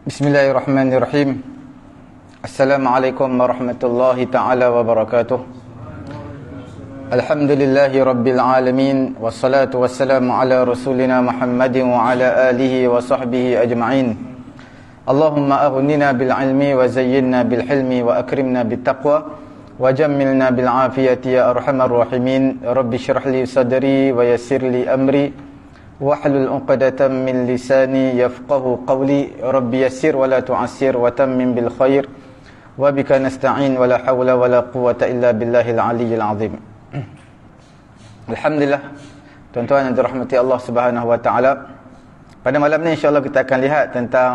Bismillahirrahmanirrahim. Assalamualaikum warahmatullahi ta'ala wabarakatuh. Alhamdulillahi rabbil alamin. Wassalatu wassalamu ala rasulina Muhammadin wa ala alihi wa sahbihi ajma'in. Allahumma aghnina bil ilmi wa zayyinna bil hilmi wa akrimna bit taqwa wa jammilna bil afiyati ya arhamar rahimin. Rabbi shrah li sadri wa yassir li amri wahlul 'uqdatam min lisani yafqahu qawli. Rabbi yassir wa la tu'assir wa tammim bil khair wa bika nasta'in wa la hawla wa la quwwata illa billahil aliyyil azim. Alhamdulillah, tuan-tuan yang dirahmati Allah Subhanahu wa taala, pada malam ni insya-Allah kita akan lihat tentang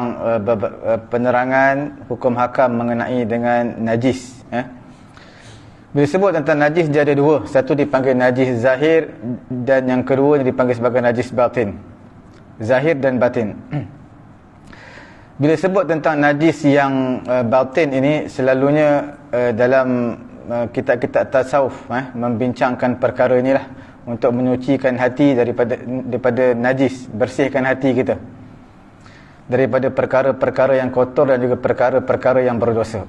penerangan hukum hakam mengenai dengan najis. Bila sebut tentang najis, dia ada dua. Satu dipanggil najis zahir, dan yang kedua dipanggil sebagai najis batin. Zahir dan batin. Bila sebut tentang najis yang batin ini, selalunya dalam kitab-kitab tasawuf membincangkan perkara inilah, untuk menyucikan hati daripada najis, bersihkan hati kita daripada perkara-perkara yang kotor dan juga perkara-perkara yang berdosa.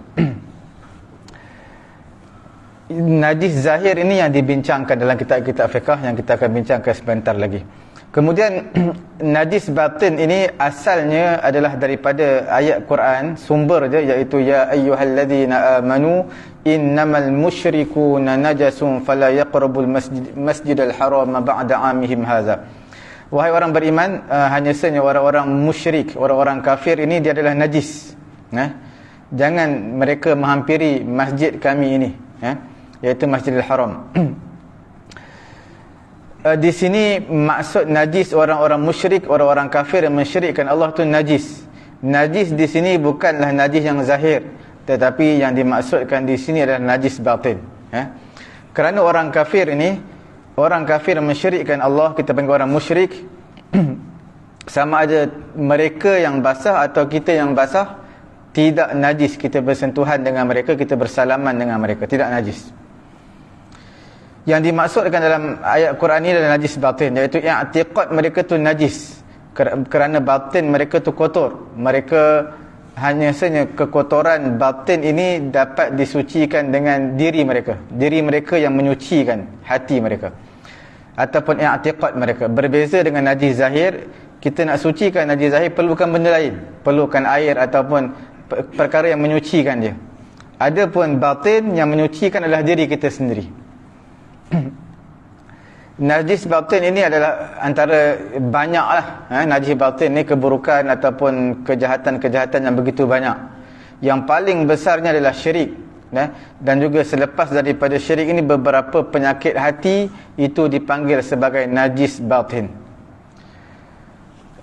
Najis zahir ini yang dibincangkan dalam kitab-kitab fiqh yang kita akan bincangkan sebentar lagi. Kemudian najis batin ini asalnya adalah daripada ayat Quran, sumber dia iaitu ya ayyuhalladzina amanu innamal musyrikuuna najasun fala yaqrabul masjidal haram ba'da 'amihim hadza. Wahai orang beriman, hanya saja orang-orang musyrik, orang-orang kafir ini dia adalah najis. Jangan mereka menghampiri masjid kami ini, iaitu Masjidil Haram. Di sini maksud najis orang-orang musyrik, orang-orang kafir yang mensyirikkan Allah tu najis. Najis di sini bukanlah najis yang zahir, tetapi yang dimaksudkan di sini adalah najis batin. Kerana orang kafir ini, orang kafir yang mensyirikkan Allah, kita panggil orang musyrik. Sama ada mereka yang basah atau kita yang basah, tidak najis. Kita bersentuhan dengan mereka, kita bersalaman dengan mereka, tidak najis. Yang dimaksudkan dalam ayat Quran ini adalah najis batin, iaitu i'tiqad mereka tu najis kerana batin mereka tu kotor. Mereka hanya saja kekotoran batin ini dapat disucikan dengan diri mereka yang menyucikan hati mereka ataupun i'tiqad mereka. Berbeza dengan najis zahir. Kita nak sucikan najis zahir perlukan benda lain, perlukan air ataupun perkara yang menyucikan dia. Adapun batin yang menyucikan adalah diri kita sendiri. Najis batin ini adalah antara banyaklah najis batin ni, keburukan ataupun kejahatan-kejahatan yang begitu banyak. Yang paling besarnya adalah syirik, dan juga selepas daripada syirik ini beberapa penyakit hati itu dipanggil sebagai najis batin.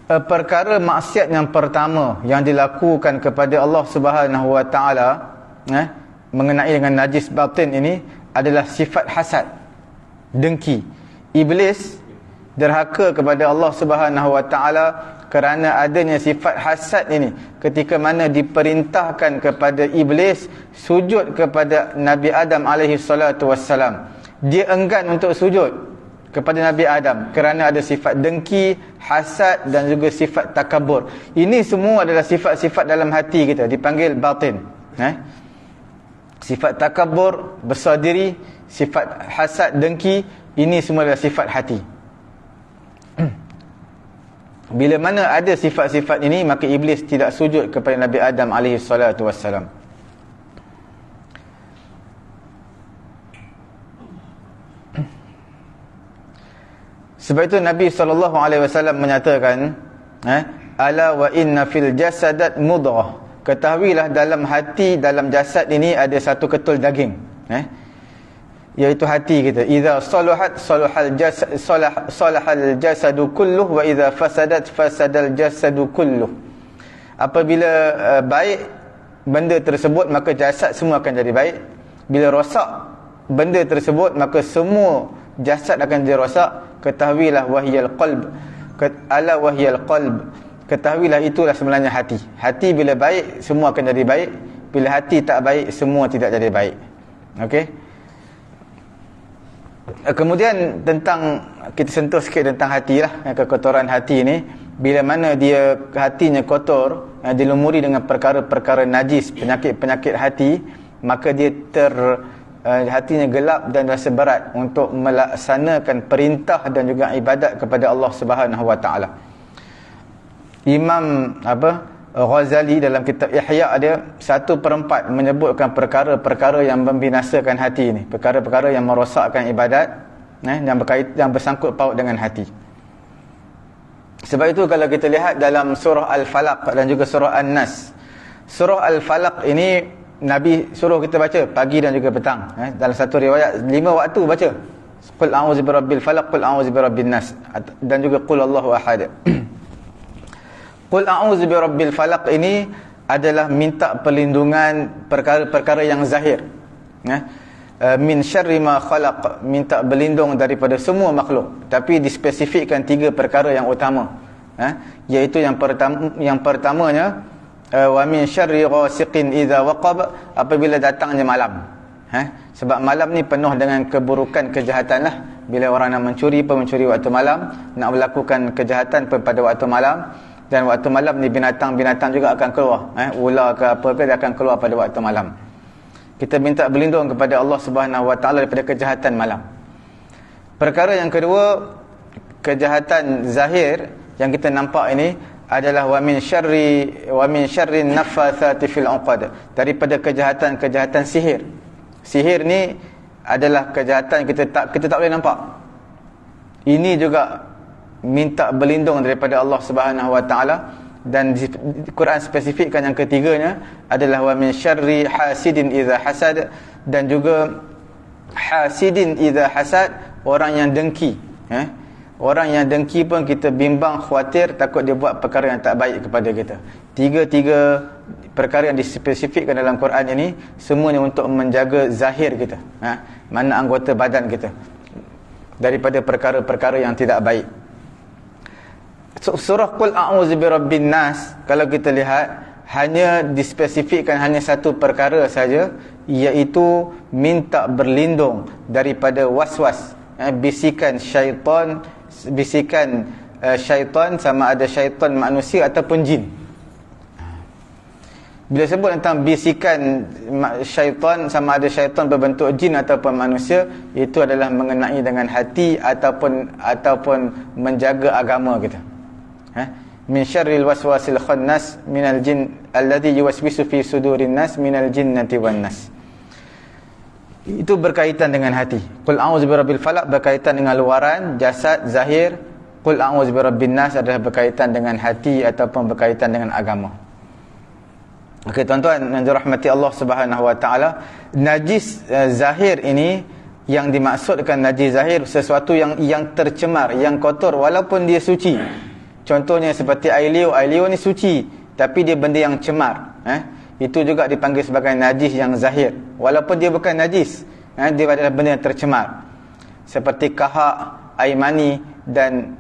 Perkara maksiat yang pertama yang dilakukan kepada Allah Subhanahu wa taala mengenai dengan najis batin ini adalah sifat hasad, dengki. Iblis derhaka kepada Allah Subhanahu wa taala kerana adanya sifat hasad ini, ketika mana diperintahkan kepada iblis sujud kepada Nabi Adam alaihi salatu wassalam. Dia enggan untuk sujud kepada Nabi Adam kerana ada sifat dengki, hasad dan juga sifat takabur. Ini semua adalah sifat-sifat dalam hati kita, dipanggil batin. Sifat takabur, besar diri, sifat hasad, dengki, ini semua adalah sifat hati. Bila mana ada sifat-sifat ini, maka iblis tidak sujud kepada Nabi Adam alaihi salatu wassalam. Sebab itu Nabi SAW menyatakan, ala wa inna fil jasadat mudghah. Ketahuilah dalam hati, dalam jasad ini ada satu ketul daging, iaitu hati kita. Idza salahat salahal jasadu kulluh wa idza fasadat fasadal jasadu kulluh. Apabila baik benda tersebut, maka jasad semua akan jadi baik. Bila rosak benda tersebut, maka semua jasad akan jadi rosak. Ketahuilah wahyal qalb, ala wahyal qalb. Ketahuilah itulah sebenarnya hati. Hati bila baik, semua akan jadi baik. Bila hati tak baik, semua tidak jadi baik. Okey. Kemudian tentang, kita sentuh sikit tentang hati lah, kekotoran hati ni. bila mana dia hatinya kotor, dilumuri dengan perkara-perkara najis, penyakit-penyakit hati, maka dia hatinya gelap dan rasa berat untuk melaksanakan perintah dan juga ibadat kepada Allah Subhanahu wa taala. Imam Ghazali dalam kitab Ihya dia 1/4 menyebutkan perkara-perkara yang membinasakan hati ni, perkara-perkara yang merosakkan ibadat, yang bersangkut paut dengan hati. Sebab itu kalau kita lihat dalam surah Al-Falaq dan juga surah An-Nas, surah Al-Falaq ini Nabi suruh kita baca pagi dan juga petang. Dalam satu riwayat 5 waktu baca. Qul a'udzu birabbil falaq, qul a'udzu birabbin nas, dan juga qul Allahu ahad. Qul a'udzu birabbil falaq ini adalah minta perlindungan perkara-perkara yang zahir. Min syarri ma khalaq, minta berlindung daripada semua makhluk, tapi dispesifikkan 3 perkara yang utama, iaitu yang pertamanya wa min syarri ghasiqin idza waqab, apabila datangnya malam. Sebab malam ni penuh dengan keburukan, kejahatan lah. Bila orang nak mencuri pun mencuri waktu malam, nak melakukan kejahatan pun pada waktu malam. Dan waktu malam ni binatang-binatang juga akan keluar, ular ke apa ke, dia akan keluar pada waktu malam. Kita minta berlindung kepada Allah Subhanahu wa taala daripada kejahatan malam. Perkara yang kedua, kejahatan zahir yang kita nampak ini adalah wa min syarri naffatsati fil 'uqad, daripada kejahatan sihir. Sihir ni adalah kejahatan kita tak boleh nampak. Ini juga minta berlindung daripada Allah Subhanahu wa taala. Dan di Quran spesifikkan yang ketiganya adalah wa min syarri hasidin idza hasad, dan juga hasidin idza hasad, orang yang dengki. Orang yang dengki pun kita bimbang, khawatir, takut dia buat perkara yang tak baik kepada kita. Tiga perkara yang dispesifikkan dalam Quran ini semuanya untuk menjaga zahir kita, mana anggota badan kita, daripada perkara-perkara yang tidak baik. Surah Qul a'udzu birabbin nas, kalau kita lihat, hanya dispesifikkan hanya satu perkara saja, iaitu minta berlindung daripada waswas, bisikan syaitan, sama ada syaitan manusia ataupun jin. Bila sebut tentang bisikan syaitan, sama ada syaitan berbentuk jin ataupun manusia, itu adalah mengenai dengan hati ataupun menjaga agama kita. Min syarril waswasil khannas minal jin alladhi yuwaswisu fi sudurin nas minal jinnati wan nas. Itu berkaitan dengan hati. Qul a'udzu birabbil falaq berkaitan dengan luaran, jasad, zahir. Qul a'udzu birabbin nas adalah berkaitan dengan hati ataupun berkaitan dengan agama. Okey tuan-tuan yang dirahmati Allah Subhanahu wa taala, najis zahir ini, yang dimaksudkan najis zahir, sesuatu yang tercemar, yang kotor walaupun dia suci. Contohnya seperti air liur ni suci, tapi dia benda yang cemar, itu juga dipanggil sebagai najis yang zahir, walaupun dia bukan najis, dia adalah benda yang tercemar, seperti kahak, air mani dan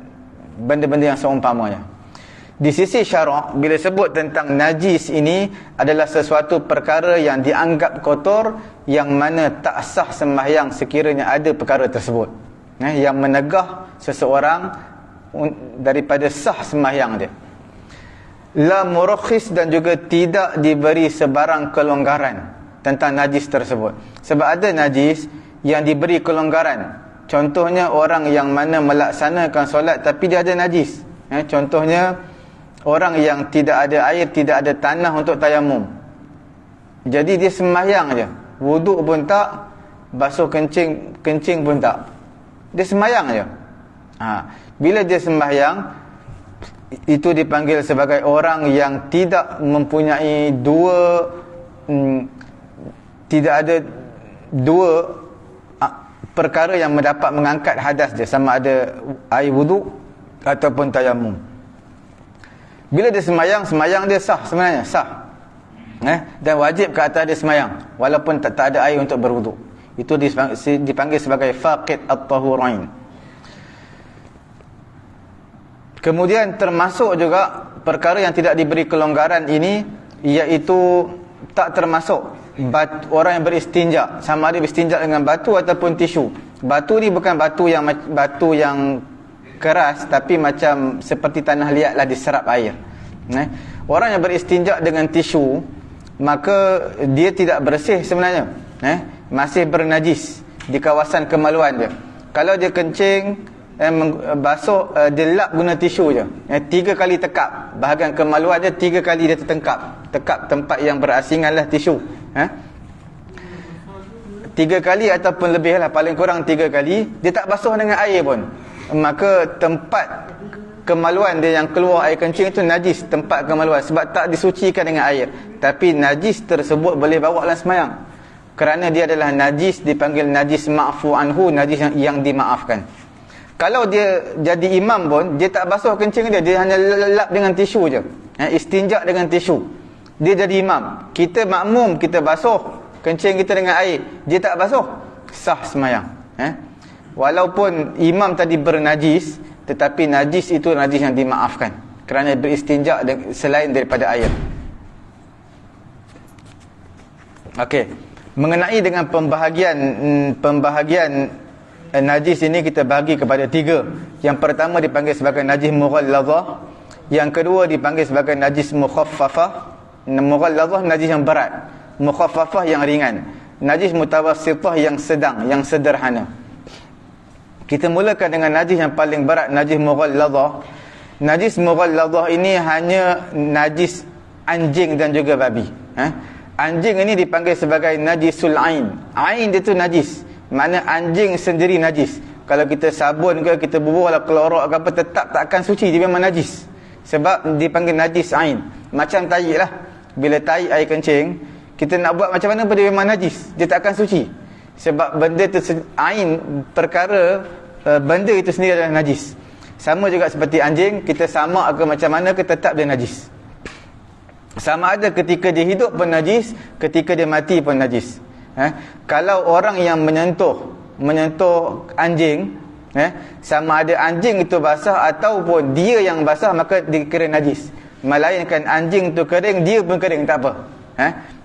benda-benda yang seumpamanya. Di sisi syarak, bila sebut tentang najis ini adalah sesuatu perkara yang dianggap kotor, yang mana tak sah sembahyang sekiranya ada perkara tersebut, yang menegah seseorang daripada sah sembahyang dia. La murakhis, dan juga tidak diberi sebarang kelonggaran tentang najis tersebut. Sebab ada najis yang diberi kelonggaran. Contohnya orang yang mana melaksanakan solat tapi dia ada najis. Contohnya orang yang tidak ada air, tidak ada tanah untuk tayamum. Jadi dia sembahyang je, wuduk pun tak, basuh kencing pun tak, dia sembahyang je. Bila dia sembahyang, itu dipanggil sebagai orang yang tidak mempunyai tidak ada dua perkara yang mendapat mengangkat hadas dia, sama ada air wuduk ataupun tayamum. Bila dia sembahyang dia sah, sebenarnya sah, dan wajib ke atas dia sembahyang walaupun tak ada air untuk berwuduk. Itu dipanggil sebagai faqid at-tahurain. Kemudian termasuk juga perkara yang tidak diberi kelonggaran ini, iaitu tak termasuk orang yang beristinja, sama ada beristinja dengan batu ataupun tisu. Batu ni bukan batu yang keras tapi macam seperti tanah liat lah, diserap air. Orang yang beristinja dengan tisu, maka dia tidak bersih sebenarnya, masih bernajis di kawasan kemaluan dia. Kalau dia kencing, basuh, dia lap guna tisu je, 3 kali tekap bahagian kemaluan dia, 3 kali dia tekap tempat yang berasingan lah tisu, 3 kali ataupun lebih lah, paling kurang 3 kali. Dia tak basuh dengan air pun, maka tempat kemaluan dia yang keluar air kencing itu najis, tempat kemaluan, sebab tak disucikan dengan air. Tapi najis tersebut boleh bawa dalam sembahyang, kerana dia adalah najis, dipanggil najis ma'fu anhu, najis yang dimaafkan. Kalau dia jadi imam pun, dia tak basuh kencing dia hanya lap dengan tisu je, istinja dengan tisu. Dia jadi imam, kita makmum, kita basuh kencing kita dengan air, dia tak basuh, sah sembahyang. Walaupun imam tadi bernajis, tetapi najis itu najis yang dimaafkan, kerana beristinja selain daripada air. Okey, mengenai dengan pembahagian najis ini, kita bagi kepada 3. Yang pertama dipanggil sebagai najis mughallazah, yang kedua dipanggil sebagai najis mukhaffafah. Mughallazah najis yang berat, mukhaffafah yang ringan, najis mutawassithah yang sedang, yang sederhana. Kita mulakan dengan najis yang paling berat, najis mughallazah. Najis mughallazah ini hanya najis anjing dan juga babi. Anjing ini dipanggil sebagai najisul ain. Ain dia tu najis, makna anjing sendiri najis. Kalau kita sabun ke, kita bubuh lah klorak ke apa, tetap takkan suci, dia memang najis, sebab dipanggil najis ain. Macam tai lah, bila tai air kencing, kita nak buat macam mana pun dia memang najis, dia takkan suci, sebab benda tu ain, perkara benda itu sendiri adalah najis. Sama juga seperti anjing, kita samak ke macam mana ke, tetap dia najis. Sama ada ketika dia hidup pun najis, ketika dia mati pun najis. Kalau orang yang menyentuh anjing, sama ada anjing itu basah ataupun dia yang basah, maka dikira najis. Melainkan anjing itu kering, dia pun kering, tak apa.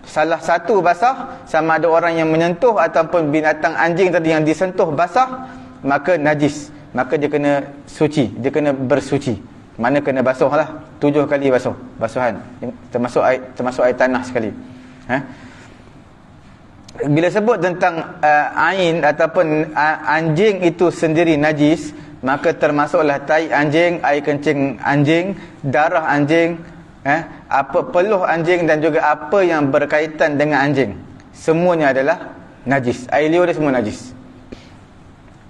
Salah satu basah, sama ada orang yang menyentuh ataupun binatang anjing tadi yang disentuh basah, maka najis, maka dia kena suci, dia kena bersuci. Mana kena basuh lah, 7 kali basuhan, termasuk air tanah sekali. Bila sebut tentang ain ataupun anjing itu sendiri najis, maka termasuklah tai anjing, air kencing anjing, darah anjing, apa peluh anjing dan juga apa yang berkaitan dengan anjing, semuanya adalah najis. Air liur dia semua najis.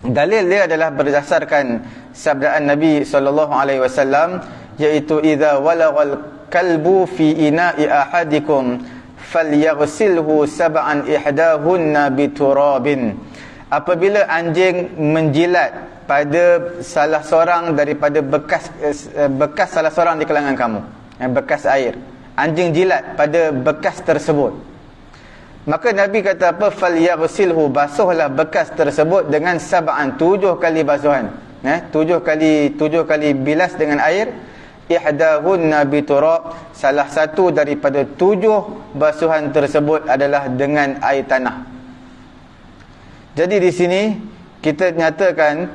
Dalil dia adalah berdasarkan sabdaan Nabi SAW, iaitu idza walaghal kalbu fi ina'i ahadikum falyaghsilhu sab'an ihdahunna biturabin. Apabila anjing menjilat pada salah seorang daripada bekas salah seorang di kalangan kamu, bekas air, anjing jilat pada bekas tersebut, maka Nabi kata apa? Falyaghsilhu, basuhlah bekas tersebut dengan sab'an, 7 kali basuhan, 7 kali bilas dengan air. Ihdahunna biturab, salah satu daripada 7 basuhan tersebut adalah dengan air tanah. Jadi di sini kita nyatakan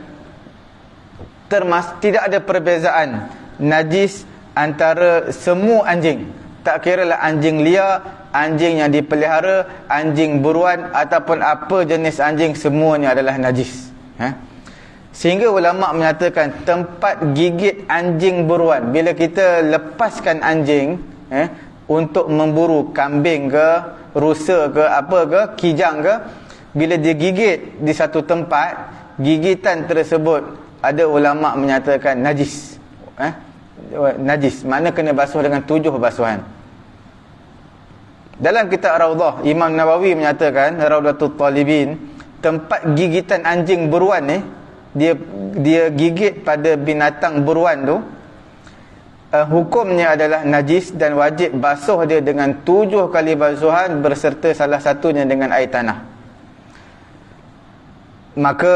tidak ada perbezaan najis antara semua anjing, tak kiralah anjing liar, anjing yang dipelihara, anjing buruan ataupun apa jenis anjing, semuanya adalah najis. Sehingga ulama menyatakan tempat gigit anjing buruan, bila kita lepaskan anjing untuk memburu kambing ke, rusa ke, apa ke, kijang ke, bila dia gigit di satu tempat, gigitan tersebut ada ulama menyatakan najis. Najis, makna kena basuh dengan 7 basuhan. Dalam kitab Raudhah, Imam Nawawi menyatakan, Raudhatul Talibin, tempat gigitan anjing buruan ni, dia gigit pada binatang buruan tu, hukumnya adalah najis dan wajib basuh dia dengan 7 kali basuhan berserta salah satunya dengan air tanah. Maka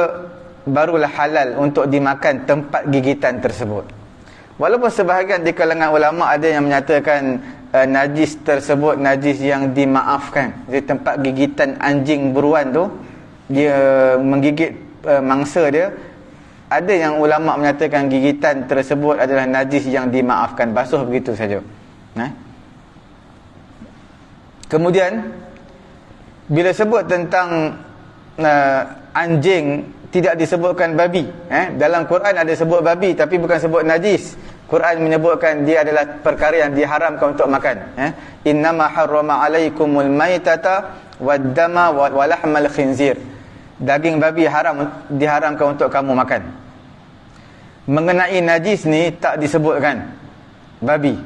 barulah halal untuk dimakan tempat gigitan tersebut. Walaupun sebahagian di kalangan ulama ada yang menyatakan najis tersebut najis yang dimaafkan. Jadi tempat gigitan anjing buruan tu, dia menggigit mangsa dia, ada yang ulama menyatakan gigitan tersebut adalah najis yang dimaafkan, basuh begitu saja. Kemudian bila sebut tentang anjing, tidak disebutkan babi. Dalam Quran ada sebut babi tapi bukan sebut najis. Quran menyebutkan dia adalah perkara yang diharamkan untuk makan. Innama harrama alaikumul maitata waddama wa lahmal khinzir. Daging babi diharamkan untuk kamu makan. Mengenai najis ni tak disebutkan babi.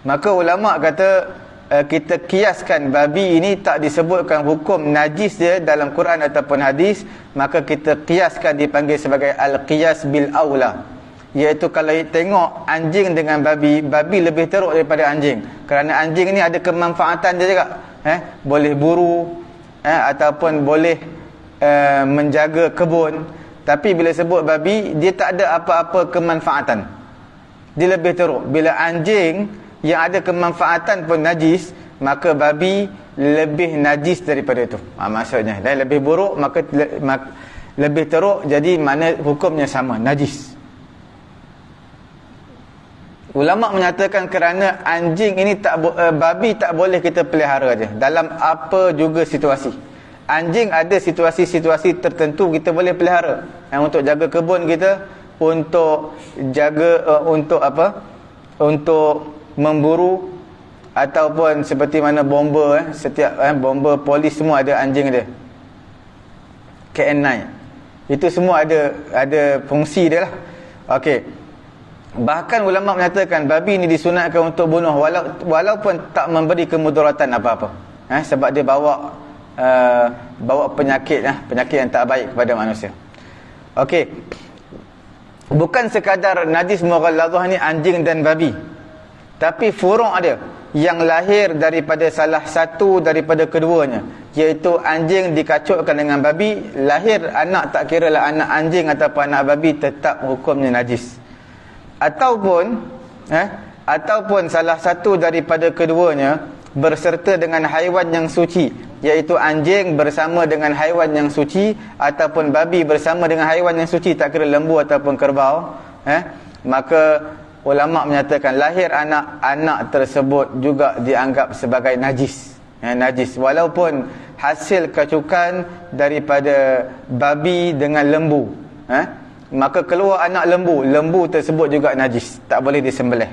Maka ulama kata kita kiaskan babi ini tak disebutkan hukum najis dia dalam Quran ataupun hadis, maka kita kiaskan dipanggil sebagai al-qiyas bil aula, iaitu kalau tengok anjing dengan babi, babi lebih teruk daripada anjing, kerana anjing ni ada kemanfaatan dia juga, boleh buru, ataupun boleh menjaga kebun. Tapi bila sebut babi, dia tak ada apa-apa kemanfaatan, dia lebih teruk. Bila anjing yang ada kemanfaatan pun najis, maka babi lebih najis daripada itu. Maksudnya dan lebih buruk, maka lebih teruk, jadi mana hukumnya sama, najis. Ulama menyatakan kerana anjing ini babi tak boleh kita pelihara aja dalam apa juga situasi. Anjing ada situasi-situasi tertentu kita boleh pelihara, untuk jaga kebun kita, untuk jaga untuk untuk memburu, ataupun seperti mana bomba, setiap bomba polis semua ada anjing dia, KN9, itu semua ada fungsi dia lah. Okey, bahkan ulama menyatakan babi ni disunatkan untuk bunuh walaupun tak memberi kemudaratan apa-apa, sebab dia bawa penyakit yang tak baik kepada manusia. Okey, bukan sekadar najis mughalladhah ni anjing dan babi, tapi furu' ada yang lahir daripada salah satu daripada keduanya, iaitu anjing dikacukkan dengan babi, lahir anak, tak kira lah anak anjing ataupun anak babi, tetap hukumnya najis. Ataupun salah satu daripada keduanya berserta dengan haiwan yang suci, iaitu anjing bersama dengan haiwan yang suci, ataupun babi bersama dengan haiwan yang suci, tak kira lembu ataupun kerbau, maka ulama menyatakan lahir anak tersebut juga dianggap sebagai najis, najis walaupun hasil kacukan daripada babi dengan lembu, maka keluar anak lembu tersebut juga najis, tak boleh disembelih,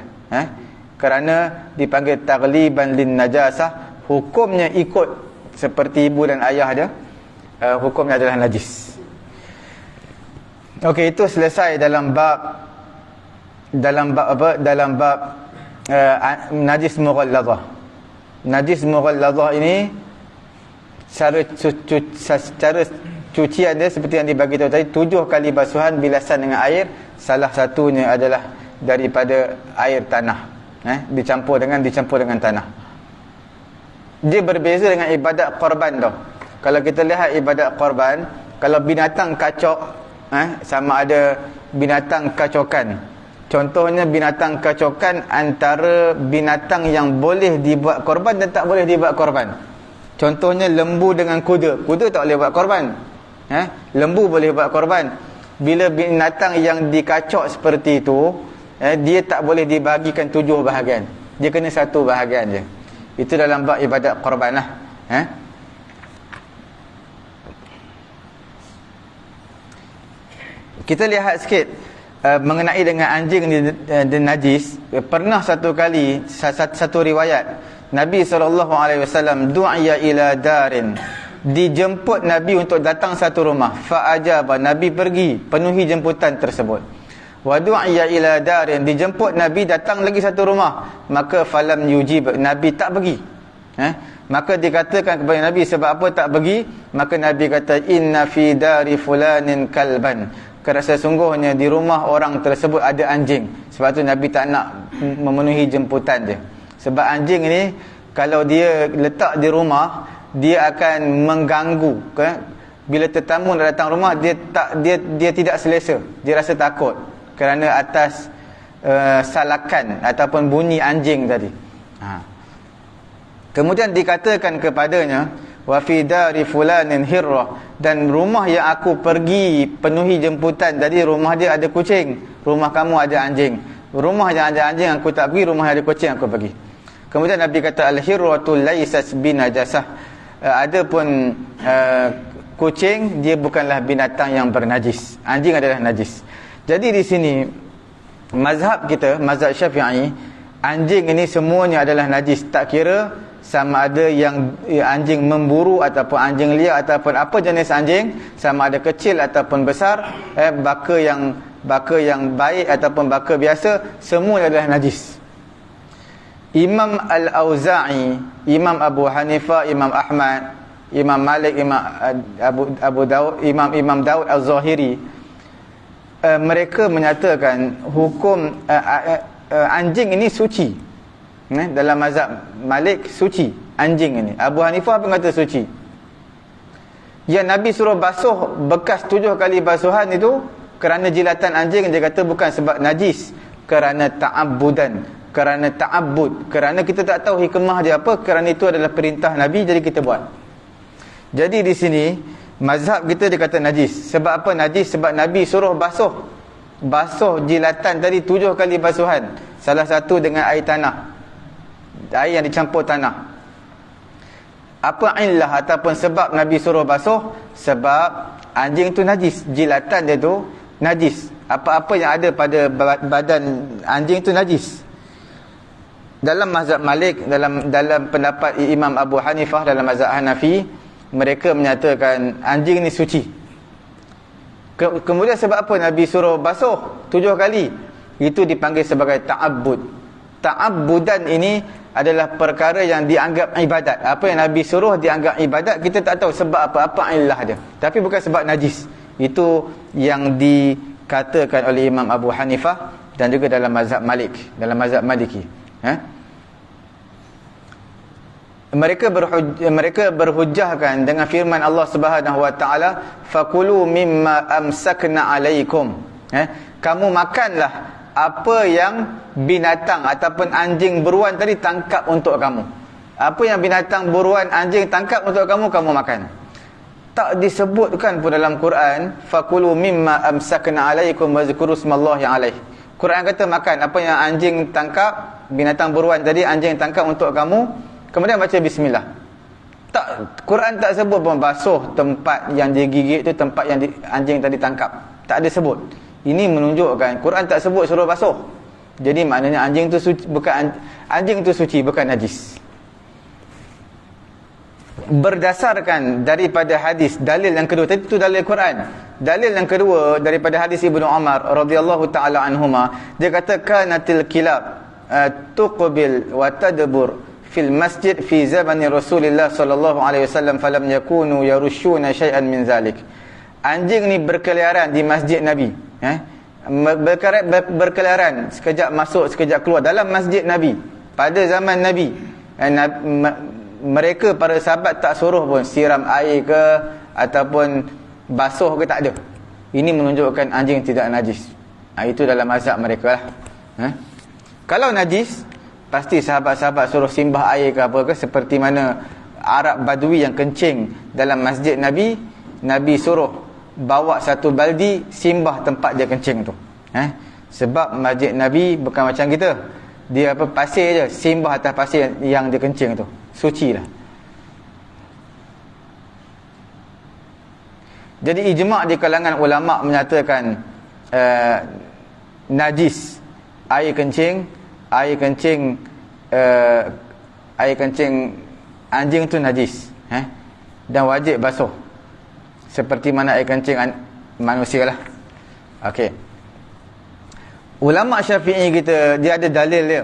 kerana dipanggil taghliban lin najasah, hukumnya ikut seperti ibu dan ayah dia, hukumnya adalah najis. Okey, itu selesai dalam bab najis mughalladhah. Najis mughalladhah ini cara cucian dia seperti yang dibagi tahu tadi, 7 kali basuhan bilasan dengan air, salah satunya adalah daripada air tanah, dicampur dengan tanah. Dia berbeza dengan ibadat korban tu. Kalau kita lihat ibadat korban, kalau binatang kacok, sama ada binatang kacokan. Contohnya binatang kacokan antara binatang yang boleh dibuat korban dan tak boleh dibuat korban. Contohnya lembu dengan kuda. Kuda tak boleh buat korban, lembu boleh buat korban. Bila binatang yang dikacok seperti itu, dia tak boleh dibahagikan 7 bahagian, dia kena 1 bahagian je. Itu dalam bab ibadat korban lah. Kita lihat sikit mengenai dengan anjing dan najis. Pernah satu kali, satu riwayat, Nabi SAW du'iya ila darin, dijemput Nabi untuk datang satu rumah. Fa'ajaba, Nabi pergi, penuhi jemputan tersebut. Wa du'iya ila darin, dijemput Nabi datang lagi satu rumah, maka falam yujib, Nabi tak pergi. Maka dikatakan kepada Nabi, sebab apa tak pergi? Maka Nabi kata, inna fi dari fulanin kalban, kerana sesungguhnya di rumah orang tersebut ada anjing. Sebab tu Nabi tak nak memenuhi jemputan dia. Sebab anjing ini kalau dia letak di rumah, dia akan mengganggu. Bila tetamu nak datang rumah, dia tidak selesa, dia rasa takut kerana atas salakan ataupun bunyi anjing tadi. Kemudian dikatakan kepadanya, wa fi dari fulanin hirrah, dan rumah yang aku pergi penuhi jemputan, jadi rumah dia ada kucing, rumah kamu ada anjing. Rumah yang ada anjing aku tak pergi, rumah yang ada kucing aku pergi. Kemudian Nabi kata al-hirratu laysat binajasah, adapun kucing dia bukanlah binatang yang bernajis, anjing adalah najis. Jadi di sini mazhab kita, mazhab Syafi'i, anjing ini semuanya adalah najis, tak kira sama ada yang anjing memburu ataupun anjing liar ataupun apa jenis anjing, sama ada kecil ataupun besar, baka yang baik ataupun baka biasa, semua adalah najis. Imam Al-Auza'i, Imam Abu Hanifah, Imam Ahmad, Imam Malik, Imam Abu Daud, Imam Daud Al-Zahiri, mereka menyatakan hukum anjing ini suci. Dalam mazhab Malik suci anjing ini. Abu Hanifah pun kata suci. Yang Nabi suruh basuh bekas 7 kali basuhan itu kerana jilatan anjing, dia kata bukan sebab najis, kerana ta'abbudan, kerana ta'abbud, kerana kita tak tahu hikmah dia apa, kerana itu adalah perintah Nabi, jadi kita buat. Jadi di sini mazhab kita dia kata najis. Sebab apa najis? Sebab Nabi suruh basuh jilatan tadi 7 kali basuhan, salah satu dengan air tanah, air yang dicampur tanah. Apa illah ataupun sebab Nabi suruh basuh? Sebab anjing tu najis, jilatan dia tu najis, apa-apa yang ada pada badan anjing tu najis. Dalam mazhab Malik, dalam pendapat Imam Abu Hanifah, dalam mazhab Hanafi, mereka menyatakan anjing ni suci. Kemudian sebab apa Nabi suruh basuh 7 kali? Itu dipanggil sebagai ta'abbud. Ta'abbudan ini adalah perkara yang dianggap ibadat. Apa yang Nabi suruh dianggap ibadat, kita tak tahu sebab apa illah dia, tapi bukan sebab najis. Itu yang dikatakan oleh Imam Abu Hanifah dan juga dalam mazhab Malik, dalam mazhab Maliki. Mereka berhujjahkan dengan firman Allah Subhanahu wa taala, fakulu mimma amsakna alaikum. Kamu makanlah apa yang binatang ataupun anjing buruan tadi tangkap untuk kamu. Apa yang binatang buruan anjing tangkap untuk kamu, kamu makan. Tak disebutkan pun dalam Quran fakulu mimma amsakna alaikum wazkuru smallahi alaihi. Quran kata makan apa yang anjing tangkap, binatang buruan tadi anjing tangkap untuk kamu, kemudian baca bismillah. Tak, Quran tak sebut pun basuh tempat yang digigit tu, tempat yang anjing tadi tangkap. Tak ada sebut. Ini menunjukkan Quran tak sebut suruh basuh. Jadi maknanya anjing tu suci, bukan anjing tu suci, bukan najis. Berdasarkan daripada hadis, dalil yang kedua tadi itu dalil Quran. Dalil yang kedua daripada hadis Ibnu Umar radhiyallahu taala anhuma, dia kata kanatil kilab tuqbil wa tadbur fil masjid fi zaman Rasulullah sallallahu alaihi wasallam falam yakunu yarushuna shay'an min zalik. Anjing ni berkeliaran di masjid Nabi, berkeliaran, sekejap masuk sekejap keluar dalam masjid Nabi pada zaman Nabi. Mereka para sahabat tak suruh pun siram air ke ataupun basuh ke, tak ada. Ini menunjukkan anjing tidak najis. Itu dalam mazhab mereka lah. Kalau najis, pasti sahabat-sahabat suruh simbah air ke apa ke, seperti mana Arab Badui yang kencing dalam masjid Nabi, Nabi suruh bawa satu baldi simbah tempat dia kencing tu. Sebab masjid Nabi bukan macam kita, dia apa, pasir je, simbah atas pasir yang dia kencing tu, suci lah. Jadi ijma' di kalangan ulama' menyatakan najis air kencing anjing tu najis, dan wajib basuh seperti mana air kencing manusia lah. Okey. Ulama Syafi'i kita, dia ada dalil dia.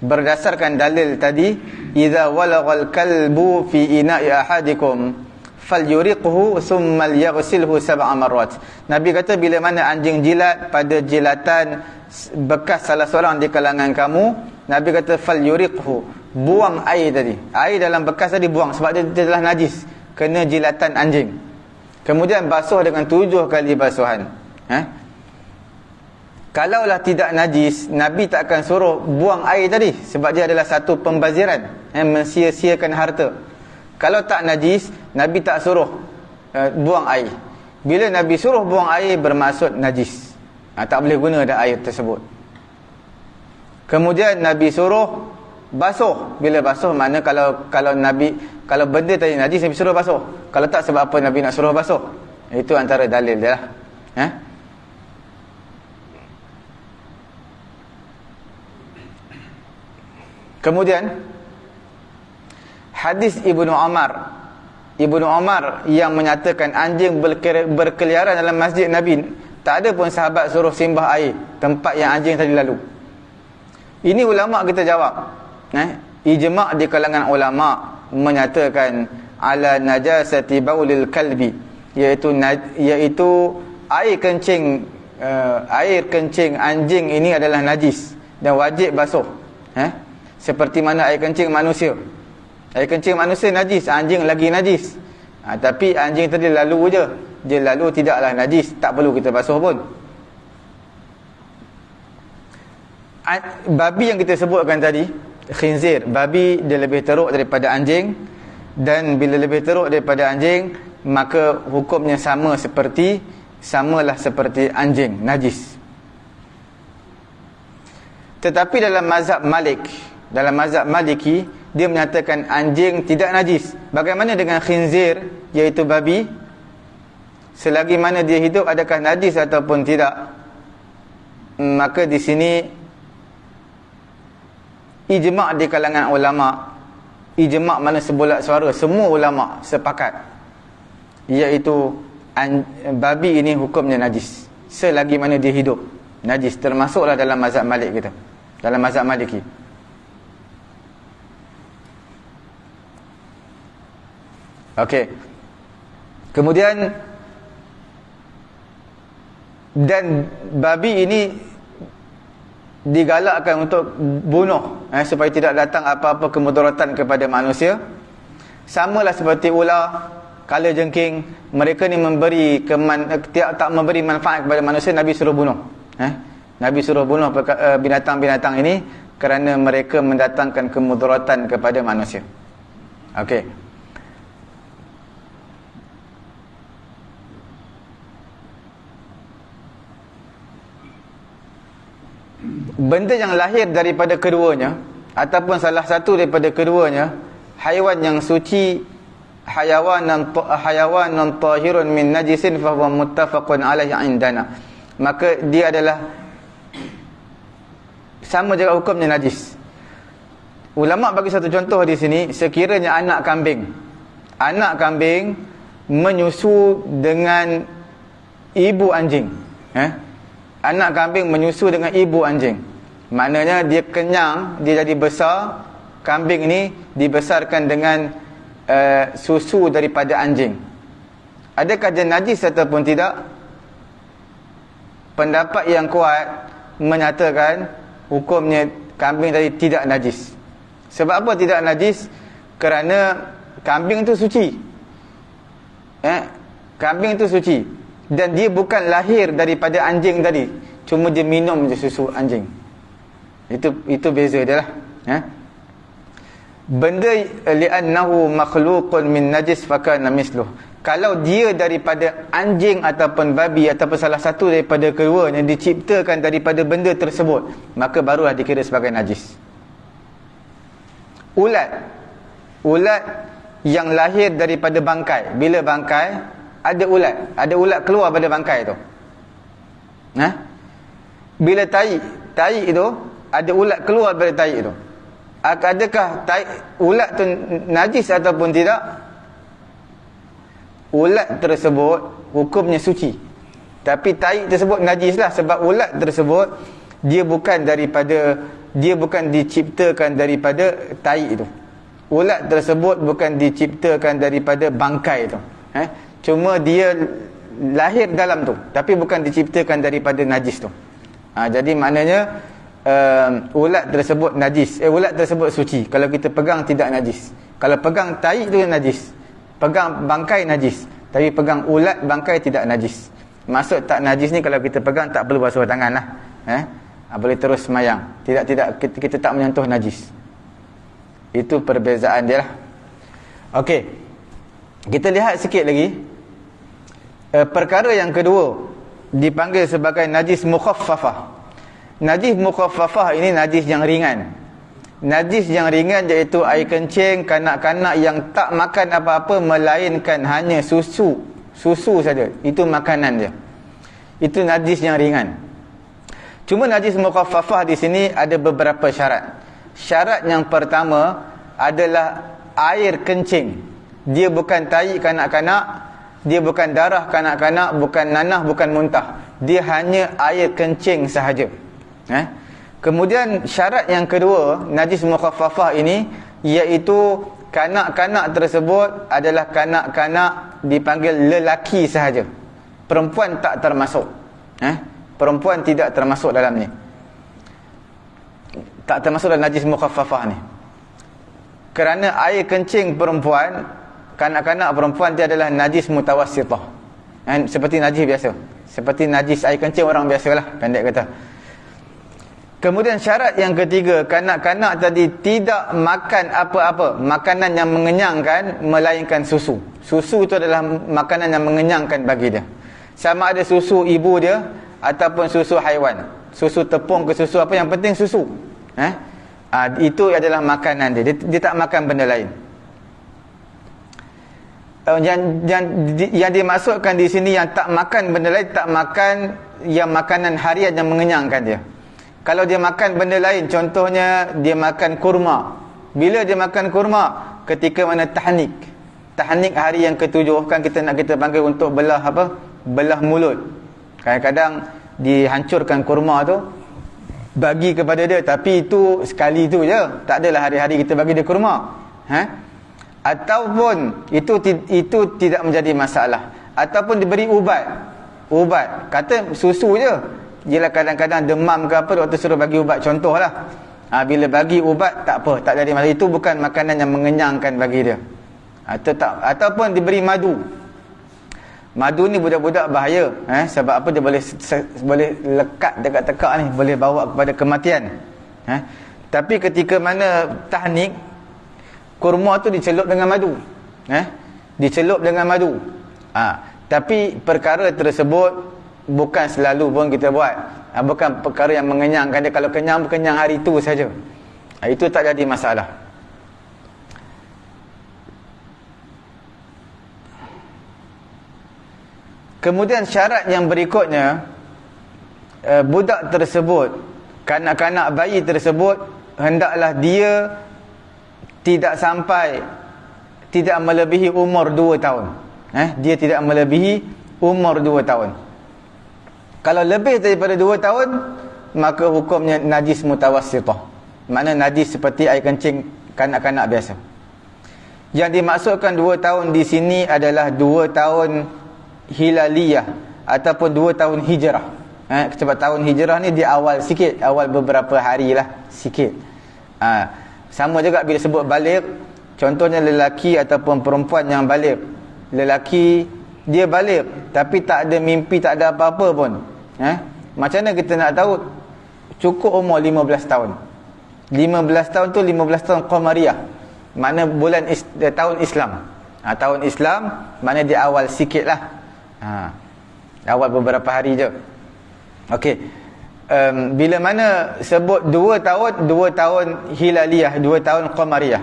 Berdasarkan dalil tadi, idza walaghal kalbu fi ina'i ahadikum falyuriqhu thumma yaghsilhu 7 marrat. Nabi kata bila mana anjing jilat pada jilatan bekas salah seorang di kalangan kamu, Nabi kata falyuriqhu, buang air tadi. Air dalam bekas tadi buang sebab dia telah najis, kena jilatan anjing. Kemudian basuh dengan 7 kali basuhan. Kalaulah tidak najis, Nabi tak akan suruh buang air tadi, sebab dia adalah satu pembaziran, mensia-siakan harta. Kalau tak najis, Nabi tak suruh buang air. Bila Nabi suruh buang air, bermaksud najis. Tak boleh guna dah air tersebut. Kemudian Nabi suruh basuh. Bila basuh, makna kalau benda tadi najis, Nabi suruh basuh. Kalau tak, sebab apa Nabi nak suruh basuh? Itu antara dalil dia lah. Kemudian hadis Ibnu Umar yang menyatakan anjing berkeliaran dalam masjid Nabi. Tak ada pun sahabat suruh simbah air tempat yang anjing tadi lalu. Ini ulama kita jawab. Ijma' di kalangan ulama menyatakan ala najasati baulil kalbi, iaitu air kencing anjing ini adalah najis dan wajib basuh. Seperti mana air kencing manusia. Air kencing manusia najis, anjing lagi najis. Tapi anjing tadi lalu je. Dia lalu tidaklah najis, tak perlu kita basuh pun. Babi yang kita sebutkan tadi, khinzir, babi dia lebih teruk daripada anjing. Dan bila lebih teruk daripada anjing, maka hukumnya samalah seperti anjing, najis. Tetapi dalam mazhab Maliki, dia menyatakan anjing tidak najis. Bagaimana dengan khinzir, iaitu babi? Selagi mana dia hidup, adakah najis ataupun tidak? Maka di sini ijma' di kalangan ulama, ijma' mana sebulat suara, semua ulama sepakat, iaitu babi ini hukumnya najis selagi mana dia hidup. Najis, termasuklah dalam mazhab Malik kita, dalam mazhab Maliki. Okey. Kemudian, dan babi ini digalakkan untuk bunuh, supaya tidak datang apa-apa kemudaratan kepada manusia. Samalah seperti ular, kalajengking, mereka ni tak memberi manfaat kepada manusia. Nabi suruh bunuh. Nabi suruh bunuh binatang-binatang ini kerana mereka mendatangkan kemudaratan kepada manusia. Okey. Benda yang lahir daripada keduanya ataupun salah satu daripada keduanya, haiwan yang suci, hayawanan tahirun min najisin fa huwa muttafaqun alaihi indana, maka dia adalah sama juga hukumnya najis. Ulama bagi satu contoh di sini, sekiranya anak kambing menyusu dengan ibu anjing, anak kambing menyusu dengan ibu anjing, maknanya dia kenyang, dia jadi besar. Kambing ini dibesarkan dengan susu daripada anjing. Adakah dia najis ataupun tidak? Pendapat yang kuat menyatakan hukumnya kambing tadi tidak najis. Sebab apa tidak najis? Kerana kambing itu suci. Kambing itu suci, dan dia bukan lahir daripada anjing tadi, cuma dia minum je susu anjing. Itu beza dia lah. Benda li'annahu makhluqun min najis fakana misluh. Kalau dia daripada anjing ataupun babi ataupun salah satu daripada keduanya diciptakan daripada benda tersebut, maka barulah dikira sebagai najis. Ulat yang lahir daripada bangkai, bila bangkai ada ulat keluar pada bangkai tu. Bila tai itu ada ulat keluar daripada tai itu, adakah ulat tu najis ataupun tidak? Ulat tersebut hukumnya suci, tapi tai tersebut najislah, sebab ulat tersebut dia bukan diciptakan daripada tai itu. Ulat tersebut bukan diciptakan daripada bangkai itu. Cuma dia lahir dalam tu, tapi bukan diciptakan daripada najis tu. Jadi maknanya ulat tersebut najis, ulat tersebut suci. Kalau kita pegang tidak najis. Kalau pegang tai itu najis, pegang bangkai najis, tapi pegang ulat bangkai tidak najis. Maksud tak najis ni, kalau kita pegang tak perlu basuh tangan lah, boleh terus semayang. Tidak kita tak menyentuh najis. Itu perbezaan dia lah. Okey. Kita lihat sikit lagi. Perkara yang kedua dipanggil sebagai najis mukhaffafah. Najis mukhaffafah ini najis yang ringan. Najis yang ringan iaitu air kencing kanak-kanak yang tak makan apa-apa melainkan hanya susu. Susu saja. Itu makanan dia. Itu najis yang ringan. Cuma najis mukhaffafah di sini ada beberapa syarat. Syarat yang pertama adalah air kencing. Dia bukan tai kanak-kanak, dia bukan darah kanak-kanak, bukan nanah, bukan muntah. Dia hanya air kencing sahaja. Kemudian syarat yang kedua najis mukhaffafah ini iaitu kanak-kanak tersebut adalah kanak-kanak dipanggil lelaki sahaja. Perempuan tak termasuk. Perempuan tidak termasuk dalam ni. Tak termasuk dalam najis mukhaffafah ni. Kerana air kencing perempuan, kanak-kanak perempuan dia adalah najis mutawassithah. Seperti najis biasa. Seperti najis air kencing orang biasalah, pendek kata. Kemudian syarat yang ketiga, kanak-kanak tadi tidak makan apa-apa, makanan yang mengenyangkan melainkan susu. Susu itu adalah makanan yang mengenyangkan bagi dia. Sama ada susu ibu dia ataupun susu haiwan. Susu tepung ke susu apa, yang penting susu. Itu adalah makanan dia. Dia tak makan benda lain. Yang dimaksudkan di sini yang tak makan benda lain, tak makan yang makanan harian yang mengenyangkan dia. Kalau dia makan benda lain, contohnya dia makan kurma. Bila dia makan kurma? Ketika mana tahnik. Tahnik hari yang ke-7 kan kita panggil untuk belah apa? Belah mulut. Kadang-kadang dihancurkan kurma tu, bagi kepada dia, tapi itu sekali tu je. Tak adalah hari-hari kita bagi dia kurma. Ataupun itu tidak menjadi masalah. Ataupun diberi ubat. Kata susu je. Jelah kadang-kadang demam ke apa, doktor suruh bagi ubat, contohlah. Bila bagi ubat tak apa, tak jadi masalah. Itu bukan makanan yang mengenyangkan bagi dia. Ataupun diberi madu. Madu ni budak-budak bahaya, sebab apa? Dia boleh lekat dekat tekak ni, boleh bawa kepada kematian. Tapi ketika mana tahnik, kurma tu dicelup dengan madu. Dicelup dengan madu. Tapi perkara tersebut bukan selalu pun kita buat. Bukan perkara yang mengenyangkan dia. Kalau kenyang hari itu saja. Itu tak jadi masalah. Kemudian syarat yang berikutnya, budak tersebut, kanak-kanak bayi tersebut, hendaklah dia tidak melebihi umur 2 tahun. Dia tidak melebihi umur 2 tahun. Kalau lebih daripada 2 tahun, maka hukumnya najis mutawassithah. Makna najis seperti air kencing kanak-kanak biasa. Yang dimaksudkan 2 tahun di sini adalah 2 tahun hilaliyah ataupun 2 tahun hijrah. Sebab tahun hijrah ni dia awal sikit, awal beberapa hari lah sikit. Sama juga bila sebut balik, contohnya lelaki ataupun perempuan yang balik. Lelaki dia balik tapi tak ada mimpi, tak ada apa-apa pun. Macam mana kita nak tahu? Cukup umur 15 tahun. 15 tahun tu 15 tahun Qamariyah. Makna bulan tahun Islam. Tahun Islam makna dia awal sikit lah. Awal beberapa hari je. Okey. Bila mana sebut 2 tahun hilaliyah, 2 tahun qamariyah.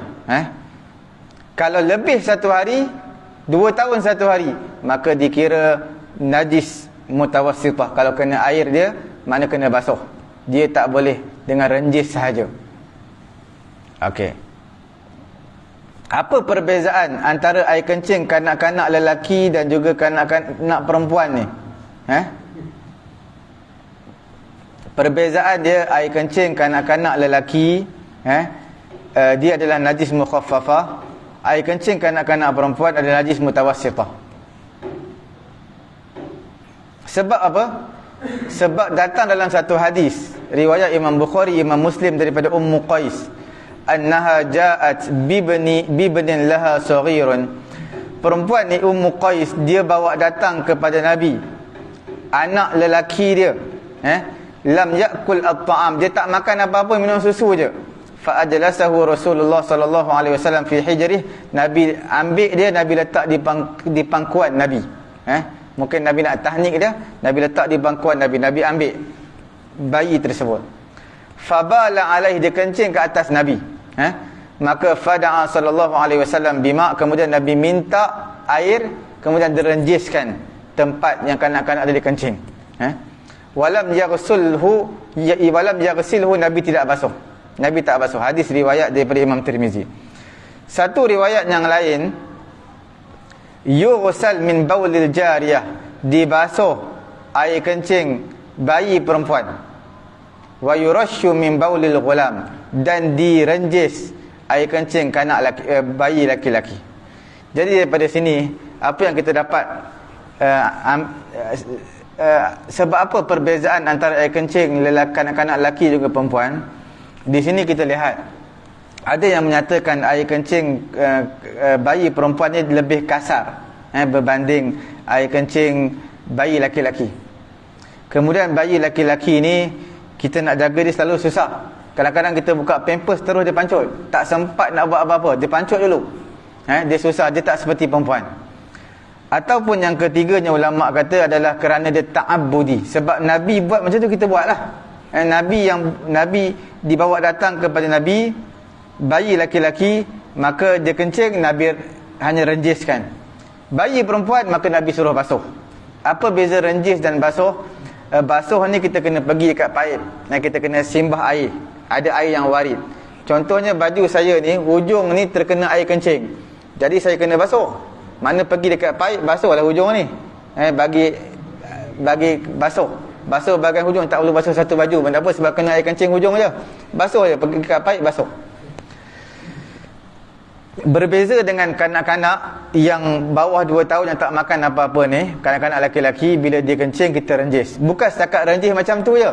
Kalau lebih 1 hari, 2 tahun 1 hari, maka dikira najis mutawassithah. Kalau kena air dia, mana kena basuh. Dia tak boleh dengan renjis sahaja. Okey. Apa perbezaan antara air kencing kanak-kanak lelaki dan juga kanak-kanak perempuan ni? Perbezaan dia, air kencing kanak-kanak lelaki, dia adalah najis mukhaffafah. Air kencing kanak-kanak perempuan adalah najis mutawassithah. Sebab apa? Sebab datang dalam satu hadis riwayat Imam Bukhari, Imam Muslim daripada Ummu Qais, annaha ja'at bibnin laha saghirun. Perempuan ni Ummu Qais, dia bawa datang kepada Nabi anak lelaki dia, lam yakul at-ta'am, dia tak makan apa-apa, minum susu je. fa ajlasahu Rasulullah sallallahu alaihi wasallam fi hijrih. Nabi ambil dia, Nabi letak di pangkuan Nabi. Mungkin Nabi nak tahnik dia, Nabi letak di pangkuan Nabi. Nabi ambil bayi tersebut. Fabala alaihi, dia kencing ke atas Nabi. Maka fada'a sallallahu alaihi wasallam bima, kemudian Nabi minta air, kemudian direnjiskan tempat yang kanak-kanak ada dikencing. Walam yaghsilhu, Nabi tidak basuh. Nabi tak basuh. Hadis riwayat daripada Imam Tirmizi. Satu riwayat yang lain, yughsal min baulil jariyah, dibasuh air kencing bayi perempuan. Wa yurashu min baulil ghulam, dan direnjis air kencing bayi laki-laki. Jadi daripada sini apa yang kita dapat, sebab apa perbezaan antara air kencing kanak-kanak lelaki juga perempuan? Di sini kita lihat ada yang menyatakan air kencing bayi perempuan ni lebih kasar berbanding air kencing bayi laki-laki. Kemudian bayi laki-laki ni kita nak jaga dia selalu susah. Kadang-kadang kita buka pampers terus dia pancut, tak sempat nak buat apa-apa, dia pancut dulu. Dia susah, dia tak seperti perempuan. Ataupun yang ketiganya ulama kata adalah kerana dia ta'abbudi. Sebab Nabi buat macam tu, kita buatlah. Nabi dibawa datang kepada Nabi bayi laki-laki, maka dia kencing, Nabi hanya renjiskan. Bayi perempuan, maka Nabi suruh basuh. Apa beza renjis dan basuh? Basuh ni kita kena pergi dekat paip, kita kena simbah air, ada air yang warid. Contohnya baju saya ni, hujung ni terkena air kencing, jadi saya kena basuh. Mana pergi dekat paip, basuhlah hujung ni, bagi basuh bahagian hujung. Tak perlu basuh satu baju pun tak apa, sebab kena air kencing hujung je, basuh je, pergi dekat paip basuh. Berbeza dengan kanak-kanak yang bawah 2 tahun yang tak makan apa-apa ni, kanak-kanak laki-laki, bila dia kencing kita renjis. Bukan setakat renjis macam tu je.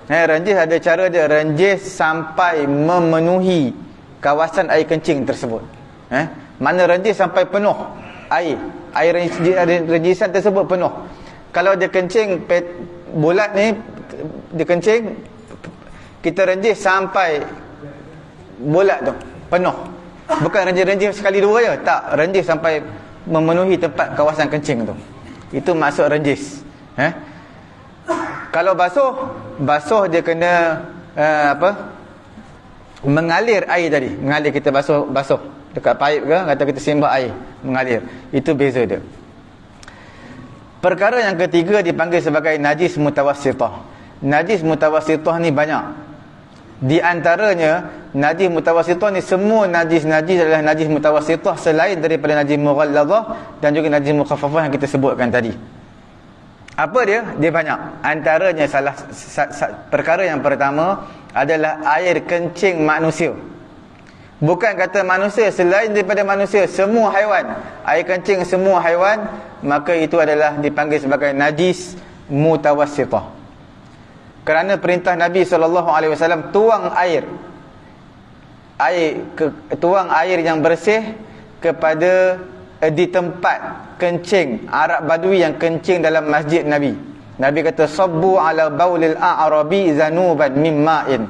Renjis ada cara dia, renjis sampai memenuhi kawasan air kencing tersebut. Mana renjis sampai penuh air renjisan tersebut penuh. Kalau dia kencing bulat ni, dia kencing, kita renjis sampai bulat tu penuh. Bukan renjis sekali dua je, tak, renjis sampai memenuhi tempat kawasan kencing tu. Itu maksud renjis. Kalau basuh dia kena mengalir air tadi. Mengalir, kita basuh dekat paip ke, kata kita simbah air, mengalir. Itu beza dia. Perkara yang ketiga dipanggil sebagai najis mutawassithah. Najis mutawassithah ni banyak. Di antaranya najis mutawassithah ni, semua najis-najis adalah najis mutawassithah selain daripada najis mughalladhah dan juga najis mukhaffafah yang kita sebutkan tadi. Apa dia? Dia banyak. Antaranya perkara yang pertama adalah air kencing manusia. Bukan kata manusia, selain daripada manusia, semua haiwan. Air kencing semua haiwan, maka itu adalah dipanggil sebagai najis mutawassithah. Kerana perintah Nabi SAW, tuang air yang bersih kepada di tempat kencing Arab Badui yang kencing dalam masjid Nabi. Nabi kata sabbu ala baulil a'rabi zanuban min ma'in.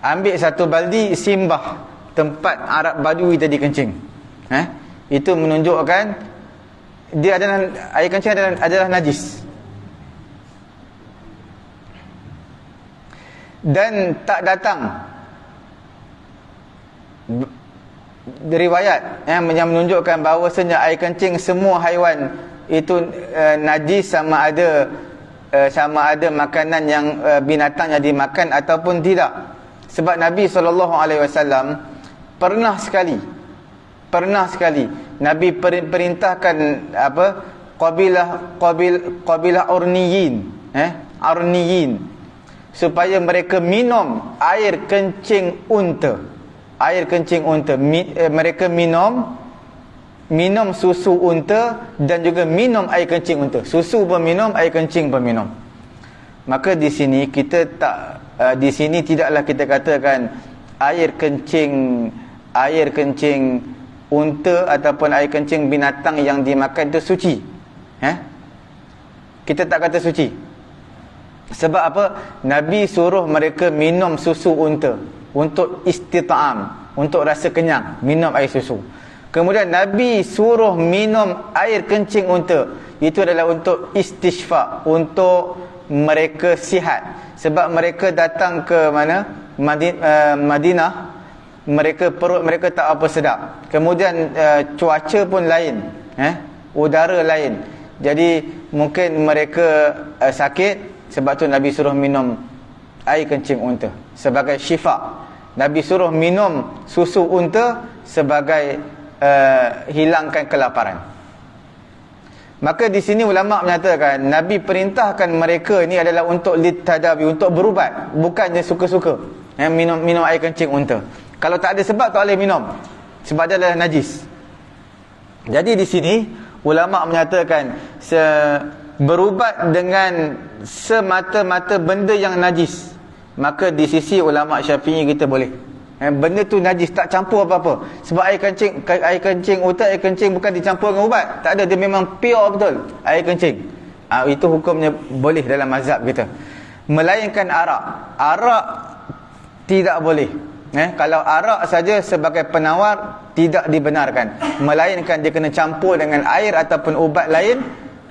Ambil satu baldi, simbah tempat Arab Badui tadi kencing. Itu menunjukkan dia adalah, air kencing adalah najis. Dan tak datang riwayat yang menunjukkan bahawasanya air kencing semua haiwan itu najis, sama ada makanan yang binatang yang dimakan ataupun tidak. Sebab Nabi SAW pernah sekali Nabi perintahkan qabilah Urniyin supaya mereka minum air kencing unta. Mereka minum susu unta dan juga minum air kencing unta. Susu pun minum, air kencing pun minum. Maka di sini tidaklah kita katakan air kencing unta ataupun air kencing binatang yang dimakan itu suci. Kita tak kata suci. Sebab apa? Nabi suruh mereka minum susu unta. untuk istit'am, untuk rasa kenyang, minum air susu. Kemudian Nabi suruh minum air kencing unta, itu adalah untuk istishfa, untuk mereka sihat. Sebab mereka datang ke mana? Madinah, perut mereka tak apa sedap. Kemudian cuaca pun lain, udara lain. Jadi mungkin mereka sakit, sebab tu Nabi suruh minum air kencing unta sebagai syifa. Nabi suruh minum susu unta sebagai hilangkan kelaparan. Maka di sini ulama menyatakan Nabi perintahkan mereka ini adalah untuk litadawi, untuk berubat, bukannya suka-suka minum air kencing unta. Kalau tak ada sebab tak boleh minum, sebab dia adalah najis. Jadi di sini ulama menyatakan berubat dengan semata-mata benda yang najis, maka di sisi ulama Syafi'i kita boleh. Benda tu najis, tak campur apa-apa. Sebab air kencing unta, air kencing bukan dicampur dengan ubat. Tak ada, dia memang pure betul air kencing. Itu hukumnya boleh dalam mazhab kita. Melainkan arak. Arak tidak boleh. Kalau arak saja sebagai penawar tidak dibenarkan. Melainkan dia kena campur dengan air ataupun ubat lain,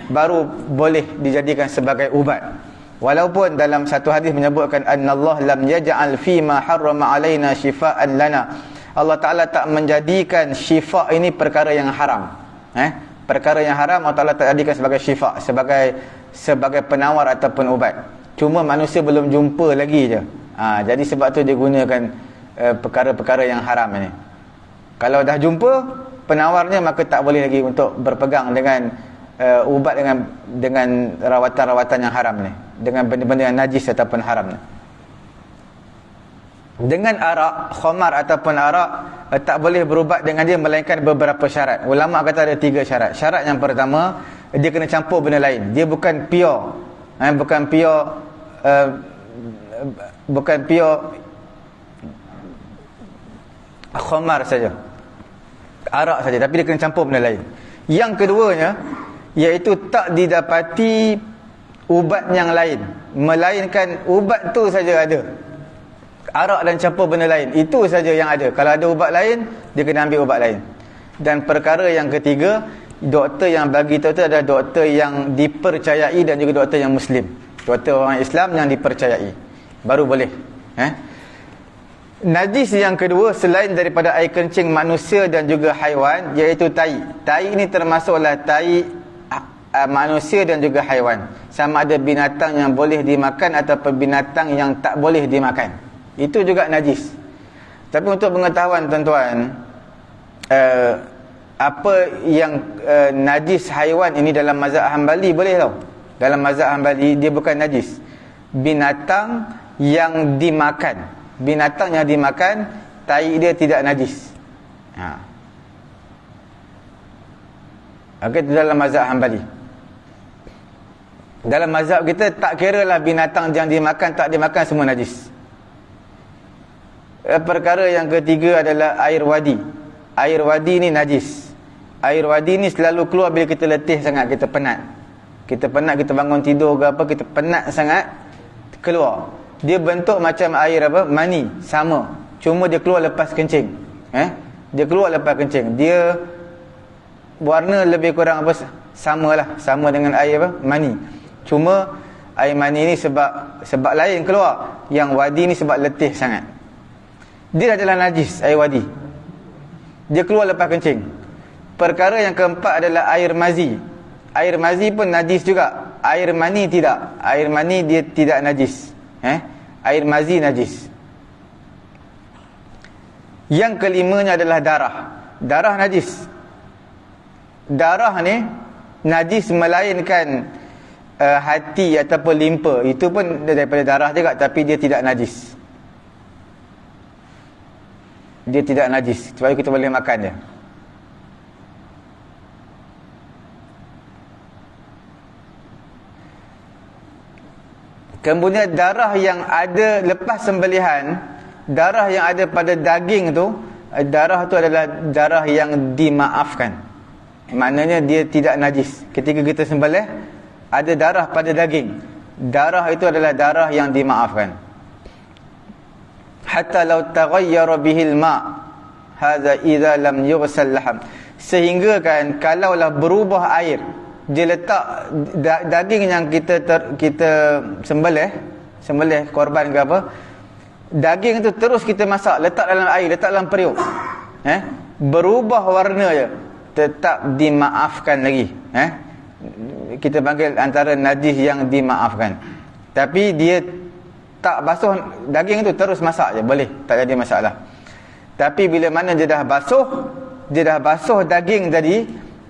baru boleh dijadikan sebagai ubat. Walaupun dalam satu hadis menyebutkan annallah lam yaj'al fi ma harrama alaina shifaan lana. Allah Taala tak menjadikan syifa ini perkara yang haram. Perkara yang haram Allah Taala tak jadikan sebagai syifa, sebagai penawar ataupun ubat. Cuma manusia belum jumpa lagi je. Jadi sebab tu dia gunakan perkara-perkara yang haram ini. Kalau dah jumpa penawarnya, maka tak boleh lagi untuk berpegang dengan ubat dengan rawatan-rawatan yang haram ni, dengan benda-benda yang najis ataupun haram ni. Dengan arak, khamar ataupun arak, tak boleh berubat dengan dia melainkan beberapa syarat. Ulama kata ada 3 syarat. Syarat yang pertama, dia kena campur benda lain. Dia bukan pure, bukan pure khamar saja, arak saja, tapi dia kena campur benda lain. Yang keduanya, iaitu tak didapati ubat yang lain, melainkan ubat tu saja ada. Arak dan campur benda lain, itu saja yang ada. Kalau ada ubat lain, dia kena ambil ubat lain. Dan perkara yang ketiga, doktor yang bagi tahu tu adalah doktor yang dipercayai dan juga doktor yang Muslim, doktor orang Islam yang dipercayai, baru boleh. Najis yang kedua selain daripada air kencing manusia dan juga haiwan, iaitu tai. Tai ini termasuklah tai manusia dan juga haiwan. Sama ada binatang yang boleh dimakan ataupun binatang yang tak boleh dimakan, itu juga najis. Tapi untuk pengetahuan tuan-tuan, apa yang najis haiwan ini dalam mazhab Hanbali boleh tau. Dalam mazhab Hanbali dia bukan najis. Binatang yang dimakan, binatang yang dimakan, tai dia tidak najis. Okey, itu dalam mazhab Hanbali. Dalam mazhab kita tak kiralah binatang yang dimakan tak dimakan semua najis. Perkara yang ketiga adalah air wadi. Air wadi ni najis. Air wadi ni selalu keluar bila kita letih sangat, kita penat. Kita penat, kita bangun tidur ke apa, kita penat sangat, keluar. Dia bentuk macam air apa? Mani, sama. Cuma dia keluar lepas kencing. Dia keluar lepas kencing. Dia warna lebih kurang apa? Samalah, sama dengan air apa? Mani. Cuma air mani ni sebab lain keluar. Yang wadi ni sebab letih sangat. Dia adalah najis, air wadi. Dia keluar lepas kencing. Perkara yang keempat adalah air mazi. Air mazi pun najis juga. Air mani tidak. Air mani dia tidak najis. Air mazi najis. Yang kelimanya adalah darah. Darah najis. Darah ni najis melainkan hati ataupun limpa. Itu pun daripada darah juga, tapi dia tidak najis. Dia tidak najis, sebab kita boleh makan dia. Kemudian darah yang ada lepas sembelihan, darah yang ada pada daging tu, darah tu adalah darah yang dimaafkan. Maknanya dia tidak najis. Ketika kita sembelih, ada darah pada daging. Darah itu adalah darah yang dimaafkan. hatta law taghayyara bihil ma hadza idza lam yughsal laham, sehingga kan kalaulah berubah air, dia letak daging yang kita sembelih korban ke apa, daging tu terus kita masak, letak dalam air, letak dalam periuk, berubah warna je, tetap dimaafkan lagi. Kita panggil antara najis yang dimaafkan. Tapi dia tak basuh daging tu, terus masak je, boleh, tak jadi masalah. Tapi bila mana dia dah basuh daging tadi,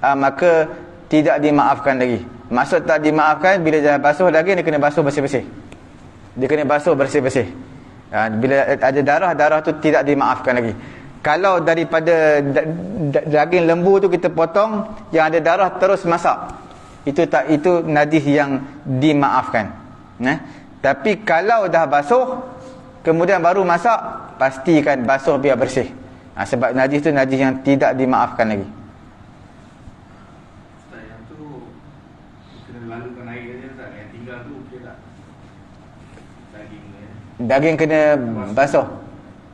maka tidak dimaafkan lagi. Maksud tak dimaafkan, bila dia dah basuh daging, dia kena basuh bersih-bersih. Dia kena basuh bersih-bersih. Bila ada darah tu tidak dimaafkan lagi. Kalau daripada daging lembu tu kita potong, yang ada darah terus masak, itu najis yang dimaafkan. Tapi kalau dah basuh kemudian baru masak, pastikan basuh biar bersih. Sebab najis tu najis yang tidak dimaafkan lagi. Ustaz, yang tu kena lalukan air saja tak? Yang tinggal tu okey tak? Daging ni. Daging kena basuh.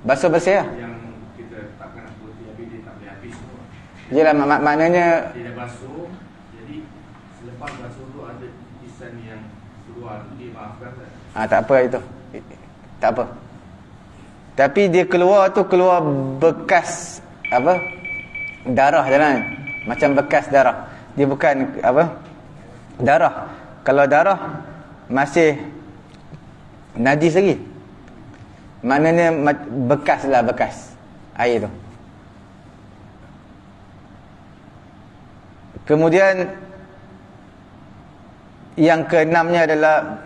Basuh bersih lah. Yang kita takkan seperti habis dia tak boleh habis semua. Yelah, maknanya Dia dah basuh, jadi selepas basuh tu ada titisan yang keluar tu, dia maafkan tak? tak apa itu. Tak apa. Tapi dia keluar bekas apa? Darah jalan. Macam bekas darah. Dia bukan apa? Darah. Kalau darah masih najis lagi. Maknanya bekas air tu. Kemudian yang keenamnya adalah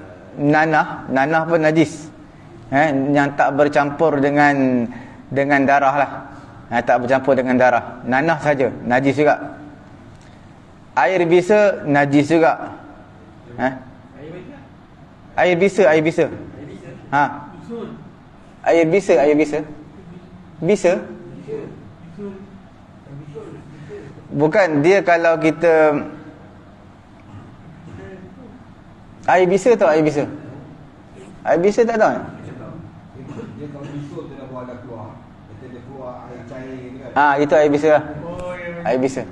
nanah pun najis. Yang tak bercampur dengan darah lah. Tak bercampur dengan darah. Nanah saja najis juga. Air bisa najis juga. Air bisa. Air bisa. Bisa? Bukan, dia kalau kita air bisa atau air bisa? Air bisa tak tahu. Dia kalau bisul dia dah buat dah keluar. Dia keluar air cair gitu kan. Itu air bisa lah. Air bisa.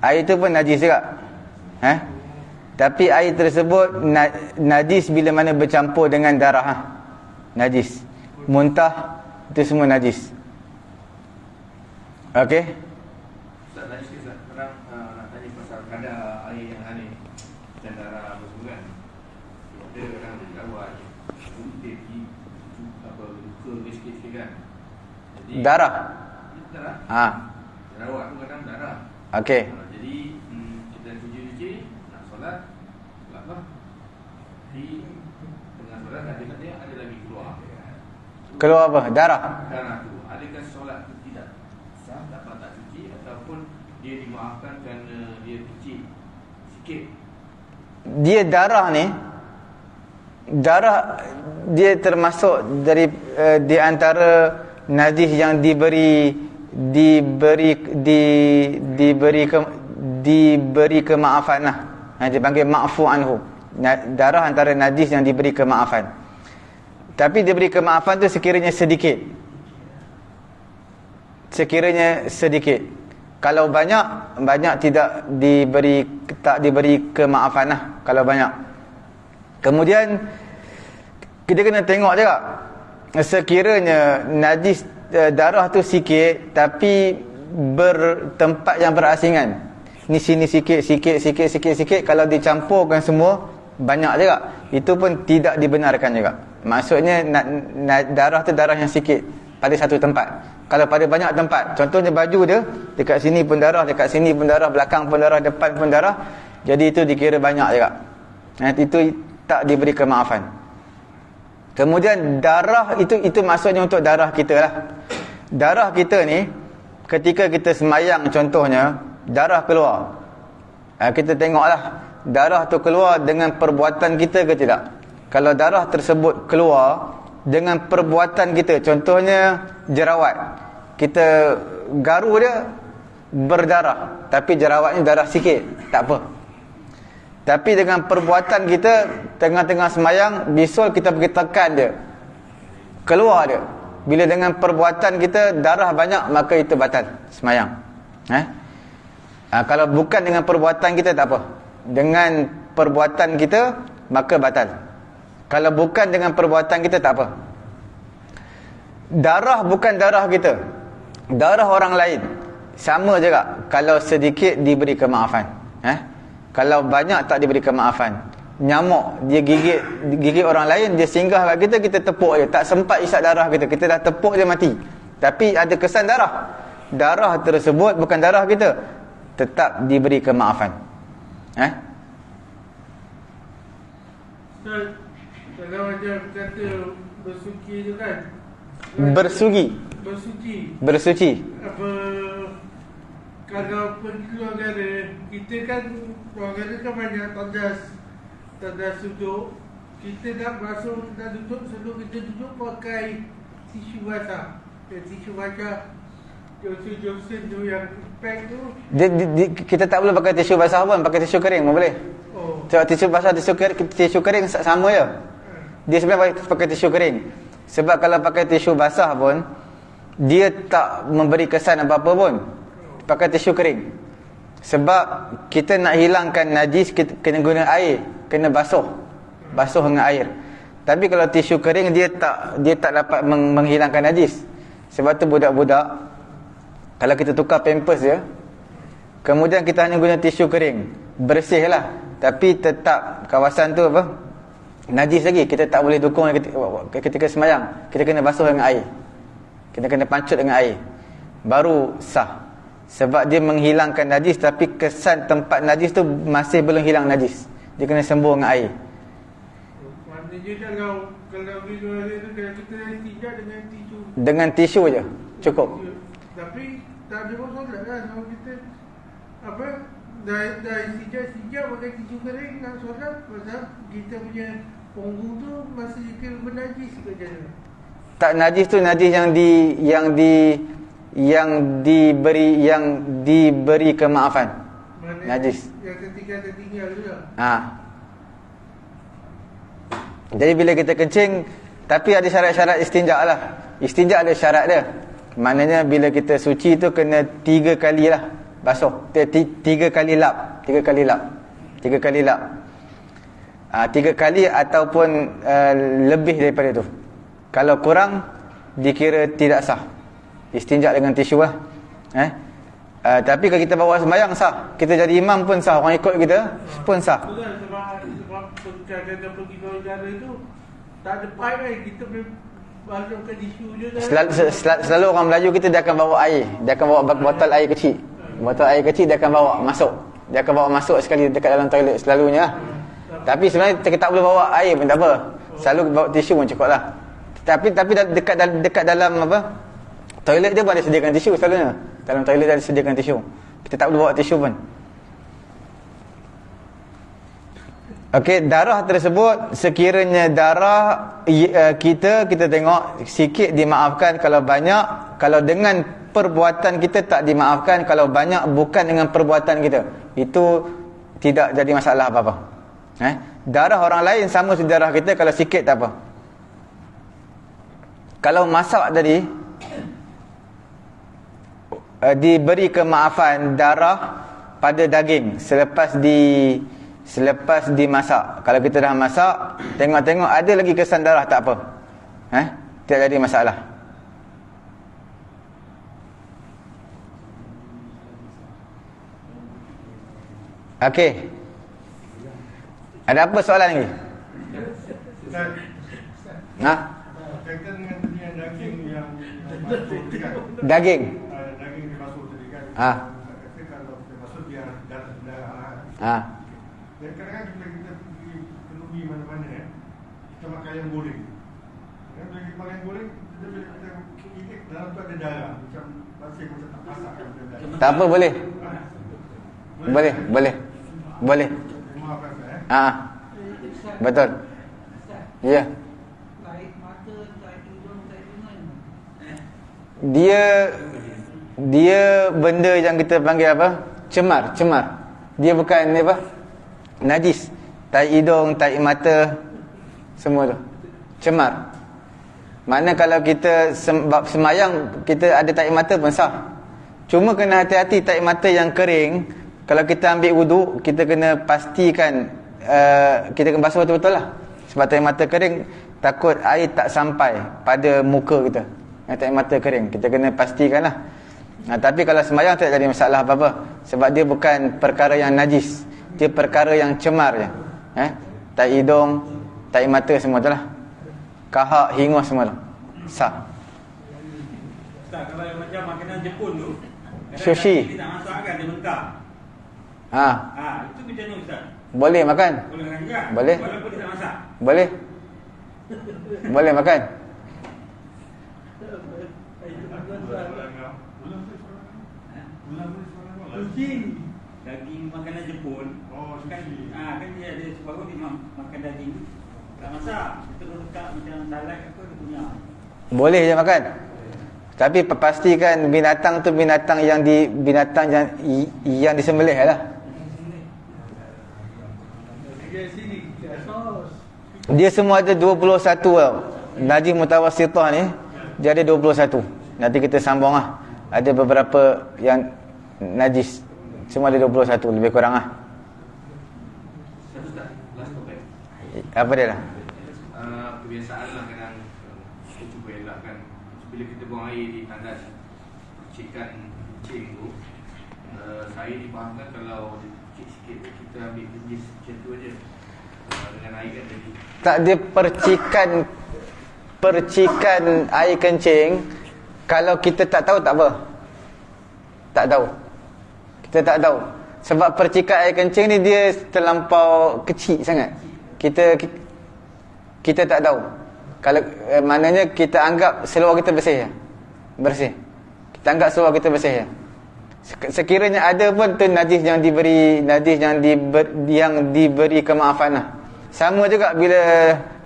Air tu pun najis juga. Tapi air tersebut najis bila mana bercampur dengan darah. Najis. Muntah, itu semua najis. Okey. Ustaz, najis ke Ustaz? Orang nak tanya pasal kadar air yang aneh dan darah apa semua kan. Ada orang kawal dia pergi luka sikit-sikit kan. Jadi Darah. Jerawat tu kadang darah. Okey. Jadi kita cuci nak solat lah. Di tengah solat ada lagi Keluar apa? Darah. Darah tu. Adakah solat tu tidak sah, dapat tak cuci, ataupun dia dimaafkan kerana dia kecil sikit? Dia darah ni, darah dia termasuk dari di antara najis yang diberi kemaafan lah. Dipanggil ma'fu anhu. Darah antara najis yang diberi kemaafan. Tapi diberi kemaafan tu sekiranya sedikit. Kalau banyak tak diberi kemaafan lah. Kalau banyak. Kemudian kita kena tengok juga, sekiranya najis darah tu sikit tapi bertempat yang berasingan. Ni sini sikit. Kalau dicampurkan semua banyak juga, itu pun tidak dibenarkan juga. Maksudnya darah tu darah yang sikit pada satu tempat. Kalau pada banyak tempat, contohnya baju dia, dekat sini pun darah, dekat sini pun darah, belakang pun darah, depan pun darah, jadi itu dikira banyak juga. Itu tak diberi kemaafan. Kemudian darah itu maksudnya untuk darah kita lah. Darah kita ni, ketika kita semayang contohnya, darah keluar, kita tengoklah darah tu keluar dengan perbuatan kita ke tidak. Kalau darah tersebut keluar dengan perbuatan kita, contohnya jerawat, kita garu dia berdarah, tapi jerawatnya darah sikit, tak apa. Tapi dengan perbuatan kita, tengah-tengah semayang bisul, kita pergi tekan dia, keluar dia. Bila dengan perbuatan kita darah banyak, maka itu batal semayang. Kalau bukan dengan perbuatan kita tak apa. Dengan perbuatan kita maka batal. Kalau bukan dengan perbuatan kita tak apa. Darah bukan darah kita, darah orang lain, sama juga. Kalau sedikit diberi kemaafan, kalau banyak tak diberi kemaafan. Nyamuk dia gigit orang lain, dia singgah kat kita, kita tepuk dia, tak sempat isap darah kita dah tepuk dia mati. Tapi ada kesan darah tersebut bukan darah kita, tetap diberi kemaafan. Ustaz, kalau macam kata bersuci tu kan, bersuci apa, kalau pergi keluar negara, kita kan keluar negara kan banyak tandas duduk. Kita nak basuh, nak duduk, sebelum kita duduk pakai tisu basah. Tisu basah Johnson tu yang pack tu, kita tak boleh pakai tisu basah pun, pakai tisu kering pun boleh. Sebab tisu basah, tisu kering sama je. Dia sebenarnya pakai tisu kering. Sebab kalau pakai tisu basah pun, dia tak memberi kesan apa-apa pun. Pakai tisu kering. Sebab kita nak hilangkan najis, kita kena guna air, kena basuh dengan air. Tapi kalau tisu kering, dia tak dapat menghilangkan najis. Sebab tu budak-budak, kalau kita tukar pampers dia, kemudian kita hanya guna tisu kering, bersih lah, tapi tetap kawasan tu najis lagi. Kita tak boleh dukung ketika semayang. Kita kena basuh dengan air, kita kena pancut dengan air, baru sah. Sebab dia menghilangkan najis, tapi kesan tempat najis tu masih belum hilang najis. Dia kena sembuh dengan air. maknanya kalau di luar tu, kalau kita tidak dengan tisu je cukup. Tapi tak ada masalah kan kalau kita dah sijak pakai tisu kering nak solat, pasal kita punya punggung tu masih kira bernajis ke macam mana? Tak, najis tu najis yang diberi kemaafan. Najis yang tertinggal tu lah. Jadi bila kita kencing, tapi ada syarat-syarat istinja lah. Istinja ada syarat dia. Maknanya bila kita suci tu kena 3 kali lah basuh. 3 kali lap. 3 kali ataupun lebih daripada tu. Kalau kurang, dikira tidak sah. Istinja dengan tisu lah. Tapi kalau kita bawa sembahyang sah. Kita jadi imam pun sah. Orang ikut kita pun sah. Sebab kita pergi ke negara tu tak ada pipe kan, kita boleh basuhkan tisu je kan. Selalu orang Melayu kita, dia akan bawa air. Dia akan bawa botol air kecil. Botol air kecil dia akan bawa masuk. Dia akan bawa masuk sekali dekat dalam toilet selalunya. Tapi sebenarnya kita tak boleh bawa air pun tak apa. Selalu bawa tisu pun cukup lah. Tapi dekat dalam toilet dia pun ada sediakan tisu selalunya. Dalam toilet dia ada sediakan tisu. Kita tak boleh bawa tisu pun. Okey, darah tersebut, sekiranya darah kita tengok sikit dimaafkan, kalau banyak, kalau dengan perbuatan kita tak dimaafkan, kalau banyak bukan dengan perbuatan kita, itu tidak jadi masalah apa-apa. Darah orang lain sama seperti darah kita, kalau sikit tak apa. Kalau masak tadi diberi kemaafan darah pada daging selepas dimasak. Kalau kita dah masak, tengok-tengok ada lagi kesan darah, tak apa. Tidak jadi masalah. Okey. Ada apa soalan lagi? Berkaitan dengan daging yang dimasuk tadi kan. Daging dimasuk tadi kan. Kalau dimasuk dia darah. Dan kadang-kadang kita pergi mana-mana kita makan ayam goreng. Bila kita makan ayam goreng, kita gigit dalam tu ada darah, macam masih macam tak masak kan. Tak apa, boleh. Boleh. Maafkan saya. Betul. Ya. Dia benda yang kita panggil apa? Cemar. Dia bukan najis. Tai hidung, tai mata, semua tu cemar. Makna kalau kita semayang, kita ada tarik mata pun sah. Cuma kena hati-hati tarik mata yang kering. Kalau kita ambil wuduk, kita kena pastikan kita kena basuh betul-betul lah. Sebab tarik mata kering, takut air tak sampai pada muka kita. Tarik mata kering, kita kena pastikan lah. Tapi kalau semayang tak jadi masalah apa-apa. Sebab dia bukan perkara yang najis, dia perkara yang cemar je. Tarik hidung, tarik mata semua tu lah. Kahak, hingus semua tu sah. Ustaz, kalau macam makanan Jepun tu, sushi, dia tak masak kan, dia mentah. Itu macam mana Ustaz? Boleh makan? Boleh makan juga? Boleh. Walaupun dia tak masak? Boleh. Boleh makan. Sushi. Daging makanan Jepun. Kan dia ada separuh dia makan daging tak masak. Kita letak macam salad apa dia punya. Boleh je makan. Tapi pastikan binatang tu binatang yang disembelih lah. Dia semua ada 21 tau. Najis mutawassithah ni dia ada 21. Nanti kita sambung lah. Ada beberapa yang najis. Semua ada 21 lebih kurang lah. Last topic. Apa dia lah? Kebiasaan lah kadang kita cuba elakkan. Bila kita buang air di tandas percikan kencing tu, saya difahamkan kalau dia kecil sikit kita ambil jenis macam tu aja. Dengan air kan jadi Tak, dia percikan air kencing. Kalau kita tak tahu tak apa. Tak tahu. Kita tak tahu. Sebab percikan air kencing ni dia terlampau kecil sangat. Kita tak tahu. Kalau maknanya kita anggap seluar kita bersih. Bersih. Kita anggap seluar kita bersih. Sekiranya ada pun tu najis yang diberi kemaafan lah. Sama juga bila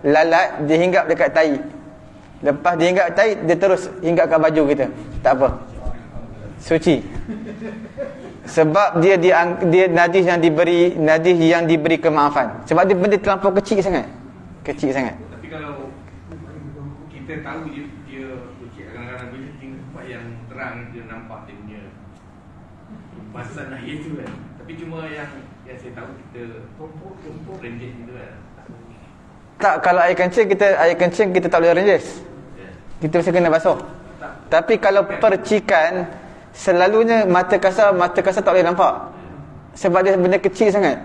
lalat dia hinggap dekat tai. Lepas dia hinggap tai, dia terus hinggap kat baju kita. Tak apa. Suci. Sebab dia najis yang diberi kemaafan. Sebab dia benda terlampau kecil sangat. Kecil sangat. Tapi kalau kita tahu dia kecil, kadang-kadang bila tinggal tempat yang terang dia nampak dia punya tumpasan air tu kan. Tapi cuma yang saya tahu kita tumpuk renjit gitu kan. Tak, kalau air kencing kita tak boleh renjis. Kita mesti kena basuh. Tapi kalau percikan, selalunya mata kasar tak boleh nampak. Sebab dia benda kecil sangat.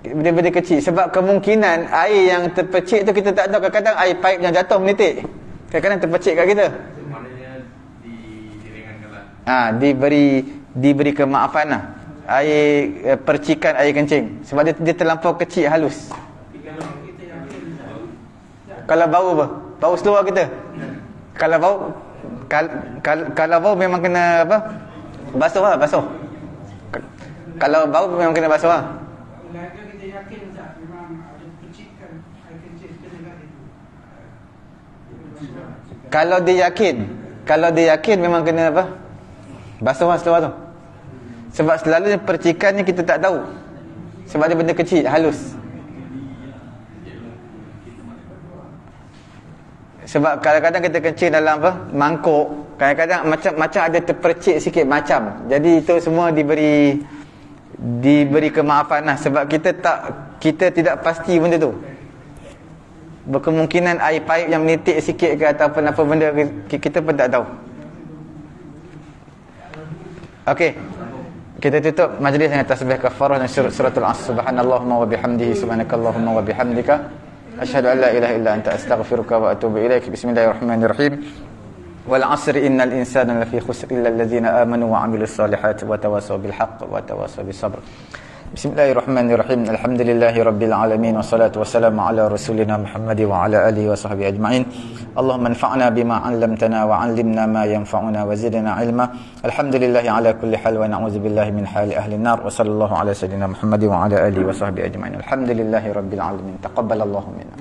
Benda kecil. Sebab kemungkinan air yang terpercik tu kita tak tahu. Kadang-kadang air paip yang jatuh menitik. Kadang-kadang terpercik kat kita. Maknanya diringankan lah. Diberi kemaafan lah. Percikan air kencing. Sebab dia terlampau kecil, halus. Kalau bau apa? Bau seluar kita. Kalau bau memang kena apa? Basuh lah, basuh. Kalau bau memang kena basuh lah. Kalau kita yakin tak memang ada percikan air kencing kita itu. Kalau dia yakin memang kena apa? Basuh lah seluar tu. Sebab selalunya percikannya kita tak tahu. Sebab dia benda kecil, halus. Sebab kadang-kadang kita kencing dalam apa? Mangkuk. Kadang-kadang macam ada terpercik sikit macam. Jadi itu semua diberi kemaafan lah. Sebab kita tidak pasti benda tu. Berkemungkinan air paip yang menitik sikit ke ataupun apa benda kita pun tak tahu. Okey. Kita tutup majlis dengan tasbih kafarah dan suratul Asr. Subhanallahumma wa bihamdihi, subhanakallahumma wa bihamdika, asyhadu an la ilaha illa anta astaghfiruka wa atubu ilaik. Bismillahirrahmanirrahim. Wal 'asri innal insana lafi khusr illa alladzina amanu wa 'amilus solihati wa tawassaw bil haqq wa tawassaw bis sabr. Bismillahirrahmanirrahim. Alhamdulillahirabbil alamin wassalatu wassalamu ala rasulina Muhammad wa ala alihi wa sahbihi ajma'in. Allahumma anfa'na bima 'allamtana wa 'allimna ma yanfa'una wa zidna 'ilma. Alhamdulillahi ala kulli hal wa na'udzubillahi min hali ahli an-nar. Wa sallallahu ala sayyidina Muhammad wa ala alihi wa sahbihi ajma'in. Alhamdulillahirabbil alamin. Taqabbalallahu minna.